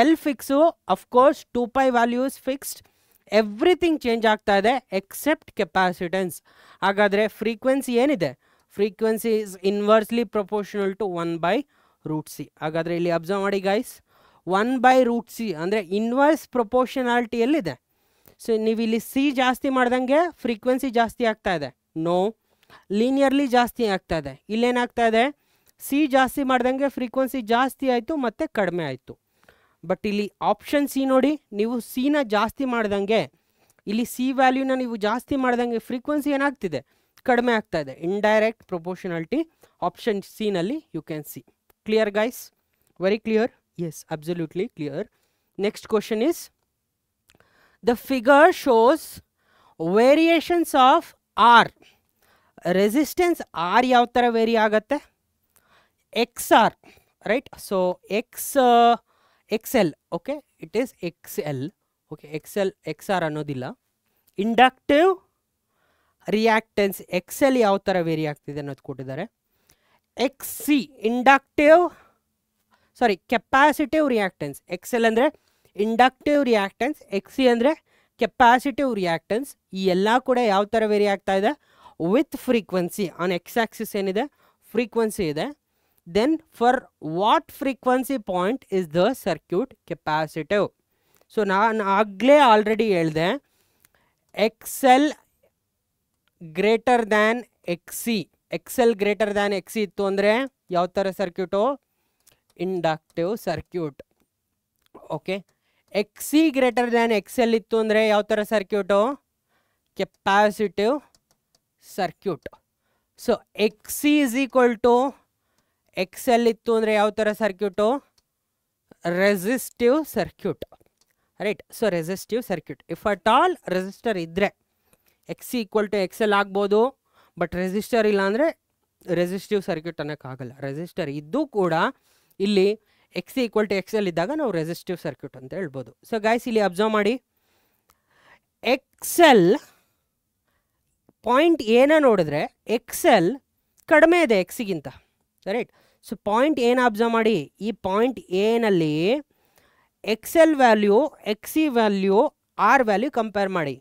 L fix, of course 2π value is fixed, everything change ಆಗ್ತಾ ಇದೆ ಎಕ್ಸೆಪ್ಟ್ ಕೆಪಾಸಿಟೆನ್ಸ್. ಹಾಗಾದರೆ ಫ್ರೀಕ್ವೆನ್ಸಿ ಏನಿದೆ? Frequency is inversely proportional to 1 by root C. ಹಾಗಾದರೆ ಇಲ್ಲಿ observe ಮಾಡಿ ಗೈಸ್, 1 by ರೂಟ್ ಸಿ ಅಂದರೆ ಇನ್ವರ್ಸ್ ಪ್ರಪೋರ್ಷನಾಲಿಟಿ ಎಲ್ಲಿದೆ? ಸೊ ನೀವು ಇಲ್ಲಿ ಸಿ ಜಾಸ್ತಿ ಮಾಡ್ದಂಗೆ ಫ್ರೀಕ್ವೆನ್ಸಿ ಜಾಸ್ತಿ ಆಗ್ತಾ ಇದೆ? ನೋ, ಲೀನಿಯರ್ಲಿ ಜಾಸ್ತಿ ಆಗ್ತಾ ಇದೆ. ಇಲ್ಲೇನಾಗ್ತಾ ಇದೆ? ಸಿ ಜಾಸ್ತಿ ಮಾಡ್ದಂಗೆ ಫ್ರೀಕ್ವೆನ್ಸಿ ಜಾಸ್ತಿ ಆಯಿತು ಮತ್ತು ಕಡಿಮೆ ಆಯಿತು. ಬಟ್ ಇಲ್ಲಿ ಆಪ್ಷನ್ ಸಿ ನೋಡಿ, ನೀವು ಸಿನ ಜಾಸ್ತಿ ಮಾಡ್ದಂಗೆ, ಇಲ್ಲಿ ಸಿ ವ್ಯಾಲ್ಯೂನ ನೀವು ಜಾಸ್ತಿ ಮಾಡ್ದಂಗೆ ಫ್ರೀಕ್ವೆನ್ಸಿ ಏನಾಗ್ತಿದೆ? ಕಡಿಮೆ ಆಗ್ತಾ ಇದೆ. ಇಂಡೈರೆಕ್ಟ್ ಪ್ರೊಪೋರ್ಷನಾಲಿಟಿ ಆಪ್ಷನ್ ಸಿ ನಲ್ಲಿ you can see. Clear guys? Very clear? Yes, absolutely clear. Next question is, the figure shows variations of R. Resistance R ಯಾವ ಥರ ವೇರಿ ಆಗುತ್ತೆ? XR, right? So XL, okay, it is XL, okay, XR ಅನ್ನೋದಿಲ್ಲ. Inductive reactance XL ಯಾವ ಥರ vary ಆಗ್ತಿದೆ ಅನ್ನೋದು ಕೊಟ್ಟಿದ್ದಾರೆ. XC inductive, sorry, capacitive reactance. XL ಅಂದರೆ ಇಂಡಕ್ಟಿವ್ ರಿಯಾಕ್ಟೆನ್ಸ್, XC ಅಂದರೆ ಕೆಪಾಸಿಟಿವ್ ರಿಯಾಕ್ಟೆನ್ಸ್. ಈ ಎಲ್ಲ ಕೂಡ ಯಾವ ಥರ ವೇರಿ ಆಗ್ತಾ ಇದೆ? With frequency. On X axis ಏನಿದೆ? ಫ್ರೀಕ್ವೆನ್ಸಿ ಇದೆ. Then for what frequency point is the circuit capacitive? So ನಾನು ಆಗಲೇ ಆಲ್ರೆಡಿ ಹೇಳಿದೆ, XL greater than XC. XL greater than XC ಇತ್ತು ಅಂದರೆ ಯಾವ ಥರ circuit? Inductive circuit. Okay, XC greater than XL ಇತ್ತು ಅಂದರೆ ಯಾವ ಥರ circuit? Capacitive circuit. So XC is equal to XL ಇತ್ತು ಅಂದರೆ ಯಾವ ಥರ circuit? Resistive circuit, right? So resistive circuit. If at all resistor ಇದ್ದರೆ XC ಈಕ್ವಲ್ ಟು XL ಆಗ್ಬೋದು, ಬಟ್ ರೆಸಿಸ್ಟರ್ ಇಲ್ಲ ಅಂದರೆ ರೆಸಿಸ್ಟಿವ್ ಸರ್ಕ್ಯೂಟ್ ಅನ್ನೋಕ್ಕಾಗಲ್ಲ. ರೆಸಿಸ್ಟರ್ ಇದ್ದು ಕೂಡ ಇಲ್ಲಿ XC ಈಕ್ವಲ್ ಟು XL ಇದ್ದಾಗ ನಾವು ರೆಸಿಸ್ಟಿವ್ ಸರ್ಕ್ಯೂಟ್ ಅಂತ ಹೇಳ್ಬೋದು. ಸೊ ಗೈಸ್, ಇಲ್ಲಿ ಅಬ್ಸರ್ವ್ ಮಾಡಿ, XL ಪಾಯಿಂಟ್ ಏನ ನೋಡಿದ್ರೆ XL ಕಡಿಮೆ ಇದೆ XCಗಿಂತ, ರೈಟ್? ಸೊ ಪಾಯಿಂಟ್ ಏನು ಅಬ್ಸರ್ವ್ ಮಾಡಿ, ಈ ಪಾಯಿಂಟ್ ಎನಲ್ಲಿ X L value, X C value, R value compare ಮಾಡಿ.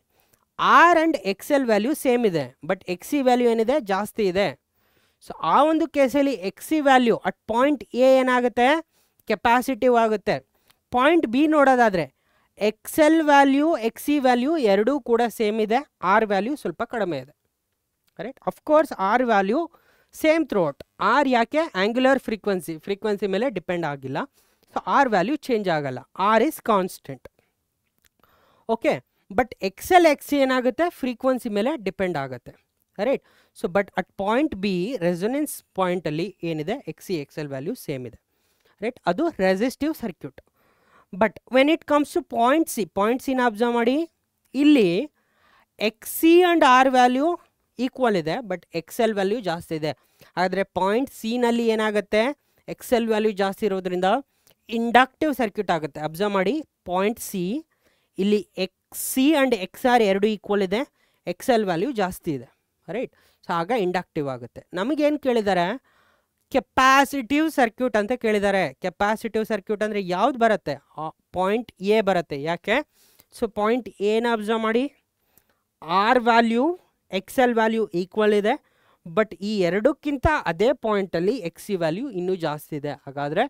R and X L value same ಇದೆ, ಬಟ್ ಎಕ್ಸ್ ಸಿ ವ್ಯಾಲ್ಯೂ ಏನಿದೆ ಜಾಸ್ತಿ ಇದೆ. ಸೊ ಆ ಒಂದು ಕೇಸಲ್ಲಿ X C value at point A ಏನಾಗುತ್ತೆ, ಕೆಪಾಸಿಟಿವ್ ಆಗುತ್ತೆ. ಪಾಯಿಂಟ್ ಬಿ ನೋಡೋದಾದರೆ X L value, X C value ಎರಡೂ ಕೂಡ ಸೇಮ್ ಇದೆ, ಆರ್ ವ್ಯಾಲ್ಯೂ ಸ್ವಲ್ಪ ಕಡಿಮೆ ಇದೆ. Correct. Of course R value same throughout. R ಯಾಕೆ, ಆ್ಯಂಗ್ಯುಲರ್ ಫ್ರೀಕ್ವೆನ್ಸಿ ಮೇಲೆ ಡಿಪೆಂಡ್ ಆಗಿಲ್ಲ. ಸೊ ಆರ್ ವ್ಯಾಲ್ಯೂ ಚೇಂಜ್ ಆಗಲ್ಲ, R is constant. Okay, but X L X C ಏನಾಗುತ್ತೆ, ಫ್ರೀಕ್ವೆನ್ಸಿ ಮೇಲೆ ಡಿಪೆಂಡ್ ಆಗುತ್ತೆ. Right. So but at point B resonance ಪಾಯಿಂಟಲ್ಲಿ ಏನಿದೆ, X C X L value same ಇದೆ. Right, ಅದು resistive circuit. But when it comes to point ಸಿನ observe ಮಾಡಿ. ಇಲ್ಲಿ X C and R value equal ಇದೆ, ಬಟ್ ಎಕ್ಸ್ ಎಲ್ ವ್ಯಾಲ್ಯೂ ಜಾಸ್ತಿ ಇದೆ. ಆದರೆ ಪಾಯಿಂಟ್ ಸಿನಲ್ಲಿ ಏನಾಗುತ್ತೆ, ಎಕ್ಸ್ ಎಲ್ ವ್ಯಾಲ್ಯೂ ಜಾಸ್ತಿ ಇರೋದ್ರಿಂದ ಇಂಡಕ್ಟಿವ್ ಸರ್ಕ್ಯೂಟ್ ಆಗುತ್ತೆ. ಅಬ್ಸರ್ವ್ ಮಾಡಿ, ಪಾಯಿಂಟ್ ಸಿ ಇಲ್ಲಿ X C and X R ಎರಡು ಈಕ್ವಲ್ ಇದೆ, ಎಕ್ಸ್ ಎಲ್ ವ್ಯಾಲ್ಯೂ ಜಾಸ್ತಿ ಇದೆ. ರೈಟ್. ಸೊ ಆಗ ಇಂಡಕ್ಟಿವ್ ಆಗುತ್ತೆ. ನಮಗೇನು ಕೇಳಿದ್ದಾರೆ, ಕೆಪಾಸಿಟಿವ್ ಸರ್ಕ್ಯೂಟ್ ಅಂತ ಕೇಳಿದ್ದಾರೆ. ಕೆಪಾಸಿಟಿವ್ ಸರ್ಕ್ಯೂಟ್ ಅಂದರೆ ಯಾವ್ದು ಬರುತ್ತೆ, ಪಾಯಿಂಟ್ ಎ ಬರುತ್ತೆ. ಯಾಕೆ, ಸೊ ಪಾಯಿಂಟ್ ಎನ ಅಬ್ಸರ್ವ್ ಮಾಡಿ, R value, X L value equal ಇದೆ, ಬಟ್ ಈ ಎರಡಕ್ಕಿಂತ ಅದೇ ಪಾಯಿಂಟಲ್ಲಿ ಎಕ್ಸ್ ಸಿ ವ್ಯಾಲ್ಯೂ ಇನ್ನೂ ಜಾಸ್ತಿ ಇದೆ. ಹಾಗಾದರೆ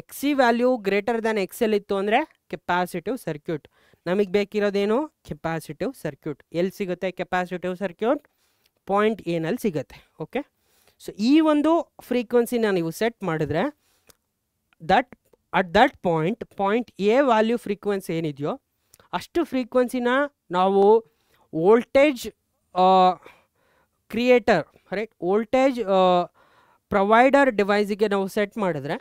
X C value greater than X L ಇತ್ತು ಅಂದರೆ ಕೆಪಾಸಿಟಿವ್ ಸರ್ಕ್ಯೂಟ್. ನಮಗೆ ಬೇಕಿರೋದೇನು, ಕೆಪಾಸಿಟಿವ್ ಸರ್ಕ್ಯೂಟ್. ಎಲ್ಲಿ ಸಿಗುತ್ತೆ ಕೆಪಾಸಿಟಿವ್ ಸರ್ಕ್ಯೂಟ್, ಪಾಯಿಂಟ್ ಎನಲ್ಲಿ ಸಿಗುತ್ತೆ. ಓಕೆ. ಸೊ ಈ ಒಂದು ಫ್ರೀಕ್ವೆನ್ಸಿನ ನೀವು ಸೆಟ್ ಮಾಡಿದ್ರೆ at that point A value frequency ಏನಿದೆಯೋ ಅಷ್ಟು ಫ್ರೀಕ್ವೆನ್ಸಿನ ನಾವು voltage creator, right, voltage provider ಡಿವೈಸಿಗೆ ನಾವು ಸೆಟ್ ಮಾಡಿದ್ರೆ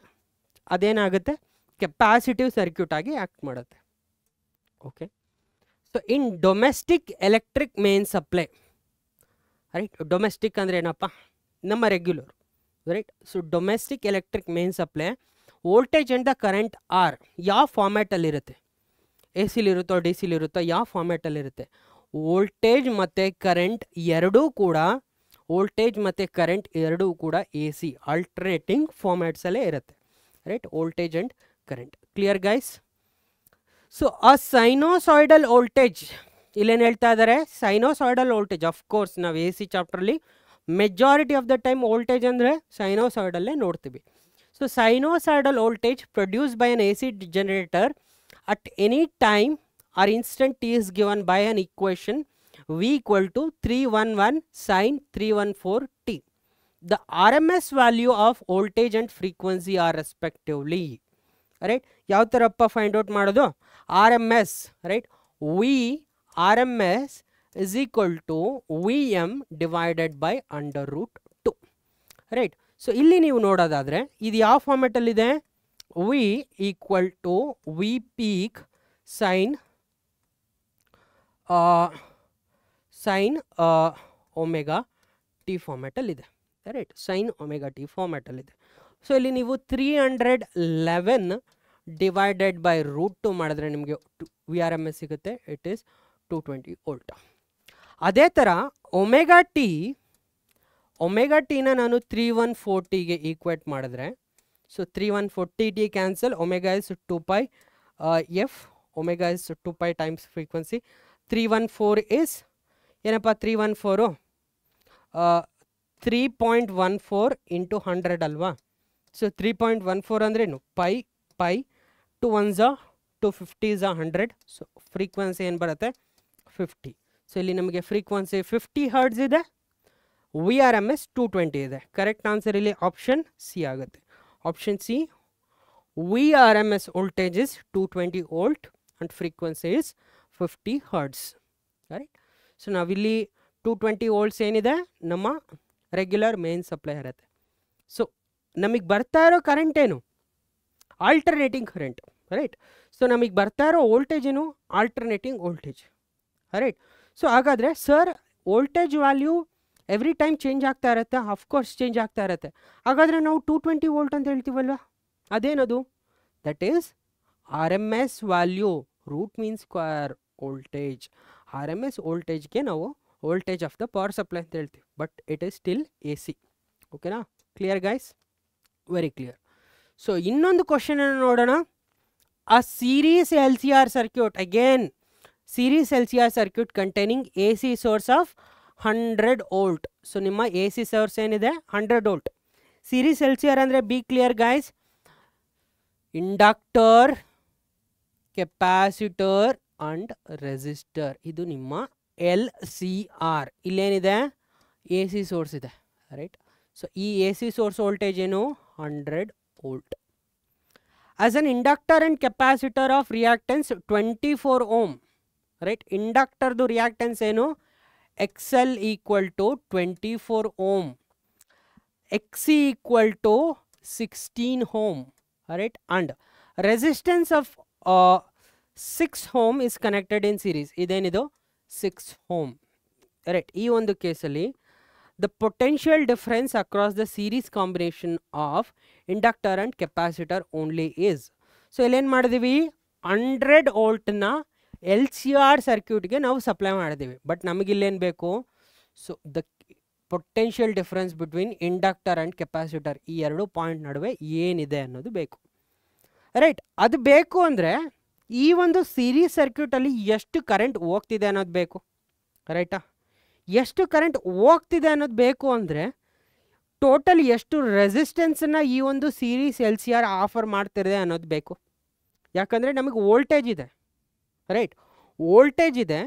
ಅದೇನಾಗುತ್ತೆ, ಕೆಪಾಸಿಟಿವ್ ಸರ್ಕ್ಯೂಟ್ ಆಗಿ ಆ್ಯಕ್ಟ್ ಮಾಡುತ್ತೆ. Okay. So in domestic electric main supply, right, domestic ಅಂದರೆ ಏನಪ್ಪ, ನಮ್ಮ regular. Right. So domestic electric main supply voltage and the current are ಯಾವ ಫಾರ್ಮ್ಯಾಟಲ್ಲಿರುತ್ತೆ, ಎ ಸಿಲಿರುತ್ತೋ ಡಿ ಸಿಲಿರುತ್ತೋ, ಯಾವ ಫಾರ್ಮ್ಯಾಟಲ್ಲಿರುತ್ತೆ, ವೋಲ್ಟೇಜ್ ಮತ್ತು ಕರೆಂಟ್ ಎರಡೂ ಕೂಡ ಎ ಸಿ ಆಲ್ಟರ್ನೇಟಿಂಗ್ ಫಾರ್ಮ್ಯಾಟ್ಸಲ್ಲೇ ಇರುತ್ತೆ. Right, voltage and current. Clear guys? So ಆ ಸೈನೋಸಾಯ್ಡಲ್ ವೋಲ್ಟೇಜ್ ಇಲ್ಲೇನು ಹೇಳ್ತಾ ಇದ್ದಾರೆ, ಸೈನೋಸಾಯ್ಡಲ್ ವೋಲ್ಟೇಜ್. ಅಫ್ಕೋರ್ಸ್ ನಾವು ಎ ಸಿ ಚಾಪ್ಟ್ರಲ್ಲಿ majority of the time voltage ಅಂದರೆ ಸೈನೋಸಾಯ್ಡಲ್ಲೇ ನೋಡ್ತೀವಿ. So sinusoidal voltage produce by an A C generator at any time or instant t is given by an equation v equal to 311 sin 314 t. The RMS value of voltage and frequency are respectively. Right? ಯಾವ ಥರಪ್ಪ find out ಮಾಡೋದು, RMS, right, V RMS is equal to Vm divided by under root 2. Right? So ಇಲ್ಲಿ ನೀವು ನೋಡೋದಾದರೆ ಇದು ಯಾವ ಫಾರ್ಮೆಟಲ್ಲಿದೆ, V equal to V peak sin omega t ಫಾರ್ಮ್ಯಾಟಲ್ಲಿದೆ. Right, sine omega t ಫಾರ್ಮ್ಯಾಟಲ್ಲಿದೆ. ಸೊ ಇಲ್ಲಿ ನೀವು 311 ಡಿವೈಡೆಡ್ ಬೈ ರೂಟ್ 2 ಮಾಡಿದ್ರೆ ನಿಮಗೆ ವಿ ಆರ್ ಎಮ್ ಎಸ್ ಸಿಗುತ್ತೆ. It is 220 volt. ಅದೇ ಥರ ಒಮೆಗಾ ಟಿನ ನಾನು 314ಗೆ ಈಕ್ವೇಟ್ ಮಾಡಿದ್ರೆ, so 314 cancel, omega is 2π F, omega is 2π times frequency. 314 is ಏನಪ್ಪ, 314 3.14 ಇಂಟು 100 ಅಲ್ವಾ. ಸೊ 3.14 ಅಂದ್ರೇನು, pi 2 1s 250s 100. So frequency ಏನು ಬರುತ್ತೆ, 50. ಸೊ ಇಲ್ಲಿ ನಮಗೆ ಫ್ರೀಕ್ವೆನ್ಸಿ 50 ಹರ್ಡ್ಸ್ ಇದೆ, ವಿ ಆರ್ ಎಮ್ ಎಸ್ 220 ಇದೆ. ಕರೆಕ್ಟ್ ಆನ್ಸರ್ ಇಲ್ಲಿ ಆಪ್ಷನ್ ಸಿ ಆಗುತ್ತೆ. Option C, V R M S voltage is 220 volt and frequency is 50 hertz. Right. So ನಾವಿಲ್ಲಿ 220 volts ಏನಿದೆ ನಮ್ಮ ರೆಗ್ಯುಲರ್ ಮೇನ್ ಸಪ್ಲೈ ಇರುತ್ತೆ. ಸೊ ನಮಗೆ ಬರ್ತಾ ಇರೋ ಕರೆಂಟ್ ಏನು, ಆಲ್ಟರ್ನೇಟಿಂಗ್ ಕರೆಂಟ್. ರೈಟ್. ಸೊ ನಮಗೆ ಬರ್ತಾ ಇರೋ ವೋಲ್ಟೇಜ್ ಏನು, ಆಲ್ಟರ್ನೇಟಿಂಗ್ ವೋಲ್ಟೇಜ್. ರೈಟ್. ಸೊ ಹಾಗಾದರೆ sir voltage value every time change ಆಗ್ತಾ ಇರುತ್ತೆ. ಅಫ್ಕೋರ್ಸ್ ಚೇಂಜ್ ಆಗ್ತಾ ಇರುತ್ತೆ. ಹಾಗಾದರೆ ನಾವು 220 ವೋಲ್ಟ್ ಅಂತ ಹೇಳ್ತೀವಲ್ವ, ಅದೇನದು, that is R M S value. Root means square voltage. R M S ವೋಲ್ಟೇಜ್ಗೆ ನಾವು voltage of the power supply ಅಂತ ಹೇಳ್ತೀವಿ, but it is still A C. ಓಕೆನಾ? Clear guys? Very clear. So ಇನ್ನೊಂದು ಕ್ವಶನ್ ನೋಡೋಣ. A series L C R circuit, again series L C R circuit containing A C source of 100 volt. So ನಿಮ್ಮ A C source ಏನಿದೆ 100 volt. Series L C R ಅಂದರೆ be clear guys, inductor, capacitor and resistor. ಇದು ನಿಮ್ಮ L C R. ಇಲ್ಲೇನಿದೆ A C source ಇದೆ, right. So ಈ A C source voltage ಏನು 100 volt. As an inductor and capacitor of reactance 24 ohm, right. ಇಂಡಕ್ಟರ್ದು reactance ಏನು X L equal to 24 ohm, X C equal to 16 ohm, right. And resistance of 6 ohm is connected in series. ಇದೇನಿದು 6 ohm, right. ಈ ಒಂದು ಕೇಸಲ್ಲಿ the potential difference across the series combination of inductor and capacitor only is. So ಇಲ್ಲೇನು ಮಾಡಿದೀವಿ 100 ವೋಲ್ಟ್ನ L C R ಸರ್ಕ್ಯೂಟ್ಗೆ ನಾವು supply ಮಾಡಿದ್ದೀವಿ. But ನಮಗಿಲ್ಲೇನು ಬೇಕು, so the potential difference between inductor and capacitor, ಈ ಎರಡು ಪಾಯಿಂಟ್ ನಡುವೆ ಏನಿದೆ ಅನ್ನೋದು ಬೇಕು, ರೈಟ್. ಅದು ಬೇಕು ಅಂದರೆ ಈ ಒಂದು ಸೀರೀಸ್ ಸರ್ಕ್ಯೂಟಲ್ಲಿ ಎಷ್ಟು ಕರೆಂಟ್ ಹೋಗ್ತಿದೆ ಅನ್ನೋದು ಬೇಕು, ರೈಟಾ. ಎಷ್ಟು ಕರೆಂಟ್ ಹೋಗ್ತಿದೆ ಅನ್ನೋದು ಬೇಕು ಅಂದರೆ ಟೋಟಲ್ ಎಷ್ಟು ರೆಸಿಸ್ಟೆನ್ಸನ್ನು ಈ ಒಂದು series L C R offer ಮಾಡ್ತಿದೆ ಅನ್ನೋದು ಬೇಕು. ಯಾಕಂದರೆ ನಮಗೆ ವೋಲ್ಟೇಜ್ ಇದೆ, ರೈಟ್. ವೋಲ್ಟೇಜ್ ಇದೆ,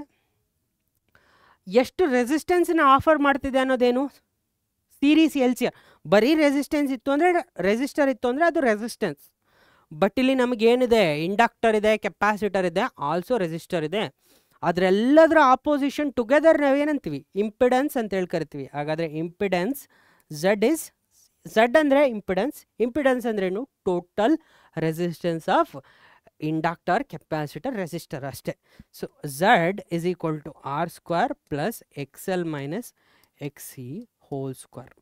ಎಷ್ಟು ರೆಸಿಸ್ಟೆನ್ಸನ್ನ ಆಫರ್ ಮಾಡ್ತಿದೆ ಅನ್ನೋದೇನು ಸೀರೀಸ್ ಎಲ್ ಸಿ ಆರ್. ಬರೀ ರೆಸಿಸ್ಟೆನ್ಸ್ ಇತ್ತು ಅಂದರೆ, ರೆಸಿಸ್ಟರ್ ಇತ್ತು ಅಂದರೆ ಅದು ರೆಸಿಸ್ಟೆನ್ಸ್. ಬಟ್ ಇಲ್ಲಿ ನಮಗೇನಿದೆ ಇಂಡಕ್ಟರ್ ಇದೆ, ಕೆಪಾಸಿಟರ್ ಇದೆ, ಆಲ್ಸೋ ರೆಸಿಸ್ಟರ್ ಇದೆ. ಅದರೆಲ್ಲದರ ಆಪೋಸಿಷನ್ ಟುಗೆದರ್ ನಾವೇನಂತೀವಿ ಇಂಪಿಡೆನ್ಸ್ ಅಂತ ಹೇಳಿ ಕರಿತೀವಿ. ಹಾಗಾದರೆ ಇಂಪಿಡೆನ್ಸ್ ಝಡ್ ಅಂದರೆ ಇಂಪಿಡೆನ್ಸ್ ಅಂದ್ರೇನು total resistance of inductor, capacitor, resistor ಅಷ್ಟೇ. So Z is equal to R square plus X L minus X C whole square,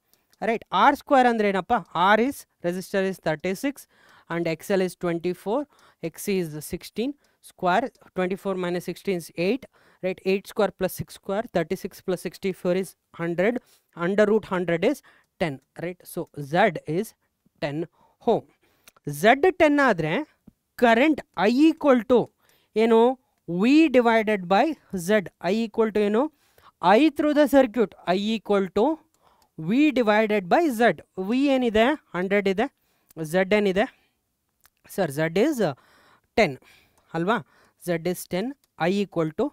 right. R square ಅಂದ್ರೆ ಏನಪ್ಪ, R is resistor is 36 and XL is 24, XC is 16, square 24 minus 16 is 8, right. 8 square plus 6 square, 36 plus 64 is 100, under root 100 is 10, right. So Z is 10 ohm. Z 10 ಆದರೆ current I equal to ಏನು V divided by Z. I equal to ಏನು I through the circuit, I equal to V divided by Z. V ಏನಿದೆ 100 ಇದೆ, Z ಏನಿದೆ sir Z is 10 ಅಲ್ವಾ. Z is 10, I equal to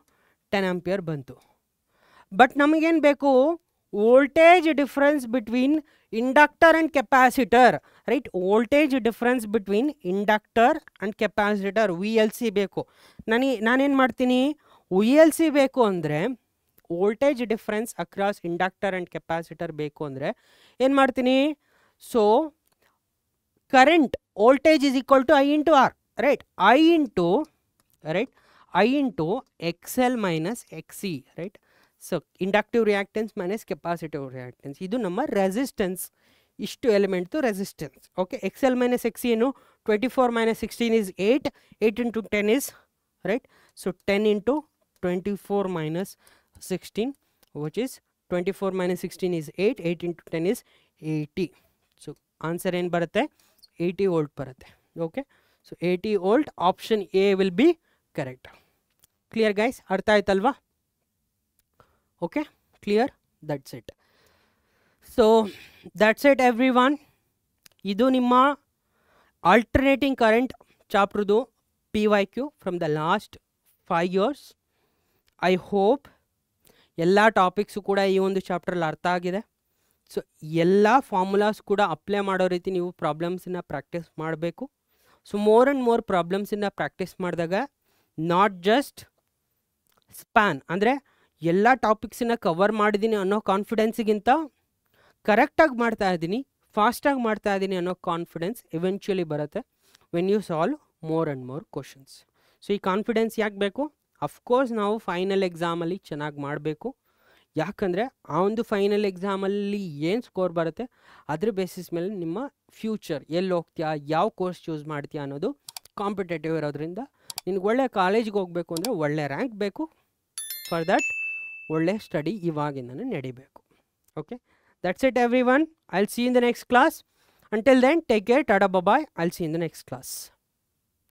10 ampere ಬಂತು. But ನಮಗೇನು ಬೇಕು, voltage difference between inductor and capacitor, right. Voltage difference between inductor and capacitor V L C ಬೇಕು. ನಾನೇನು ಮಾಡ್ತೀನಿ, ವಿ ಎಲ್ ಸಿ ಬೇಕು ಅಂದರೆ voltage difference across inductor and capacitor ಬೇಕು ಅಂದರೆ ಏನು ಮಾಡ್ತೀನಿ, so current voltage is equal to I into R, right. I into XL minus XC, right. So inductive reactance minus capacitive reactance. ಇದು ನಮ್ಮ resistance, ಇಷ್ಟು element resistance, okay. XL minus XC ಏನು 24 minus 16 is 8, 8 into 10 is, right. So 10 into 24 minus 16, which is 24 minus 16 is 8, 8 into 10 is 80. So answer ಏನು ಬರುತ್ತೆ, 80 volt ಬರುತ್ತೆ, okay. So 80 volt, option A will be correct. Clear guys, ಅರ್ಥ ಆಯ್ತಲ್ವಾ? Okay, clear, that's it. So that's it everyone. ಇದು ನಿಮ್ಮ alternating current ಚಾಪ್ಟರ್ದು PYQ from the last 5 years. I hope ಎಲ್ಲ topics ಕೂಡ ಈ ಒಂದು ಚಾಪ್ಟ್ರಲ್ಲಿ ಅರ್ಥ ಆಗಿದೆ. ಸೊ ಎಲ್ಲ ಫಾರ್ಮುಲಾಸ್ ಕೂಡ ಅಪ್ಲೈ ಮಾಡೋ ರೀತಿ ನೀವು ಪ್ರಾಬ್ಲಮ್ಸನ್ನು ಪ್ರಾಕ್ಟೀಸ್ ಮಾಡಬೇಕು. ಸೊ ಮೋರ್ ಆ್ಯಂಡ್ ಮೋರ್ ಪ್ರಾಬ್ಲಮ್ಸನ್ನು ಪ್ರಾಕ್ಟೀಸ್ ಮಾಡಿದಾಗ ನಾಟ್ ಜಸ್ಟ್ ಸ್ಪ್ಯಾನ್ ಅಂದರೆ ಎಲ್ಲ ಟಾಪಿಕ್ಸನ್ನು ಕವರ್ ಮಾಡಿದ್ದೀನಿ ಅನ್ನೋ ಕಾನ್ಫಿಡೆನ್ಸಿಗಿಂತ ಕರೆಕ್ಟಾಗಿ ಮಾಡ್ತಾ ಇದ್ದೀನಿ, ಫಾಸ್ಟಾಗಿ ಮಾಡ್ತಾ ಇದ್ದೀನಿ ಅನ್ನೋ ಕಾನ್ಫಿಡೆನ್ಸ್ ಇವೆಂಚುಲಿ ಬರುತ್ತೆ when you solve more and more questions. So ಈ ಕಾನ್ಫಿಡೆನ್ಸ್ ಯಾಕೆ ಬೇಕು? ಅಫ್ಕೋರ್ಸ್ ನಾವು ಫೈನಲ್ ಎಕ್ಸಾಮಲ್ಲಿ ಚೆನ್ನಾಗಿ ಮಾಡಬೇಕು. ಯಾಕಂದರೆ ಆ ಒಂದು ಫೈನಲ್ ಎಕ್ಸಾಮಲ್ಲಿ ಏನು ಸ್ಕೋರ್ ಬರುತ್ತೆ ಅದ್ರ ಬೇಸಿಸ್ ಮೇಲೆ ನಿಮ್ಮ ಫ್ಯೂಚರ್ ಎಲ್ಲಿ ಹೋಗ್ತೀಯಾ, ಯಾವ ಕೋರ್ಸ್ ಚೂಸ್ ಮಾಡ್ತೀಯಾ ಅನ್ನೋದು ಕಾಂಪಿಟೇಟಿವ್ ಇರೋದ್ರಿಂದ ನಿನಗೆ ಒಳ್ಳೆ ಕಾಲೇಜಿಗೆ ಹೋಗಬೇಕು ಅಂದರೆ ಒಳ್ಳೆ ರ್ಯಾಂಕ್ ಬೇಕು. ಫಾರ್ ದ್ಯಾಟ್ ಒಳ್ಳೆ ಸ್ಟಡಿ ಇವಾಗಿಂದನೇ ನಡಿಬೇಕು. Okay, that's it every one. I will see in the next class Until then, take care. Tada, bye-bye. I'll see you in the next class.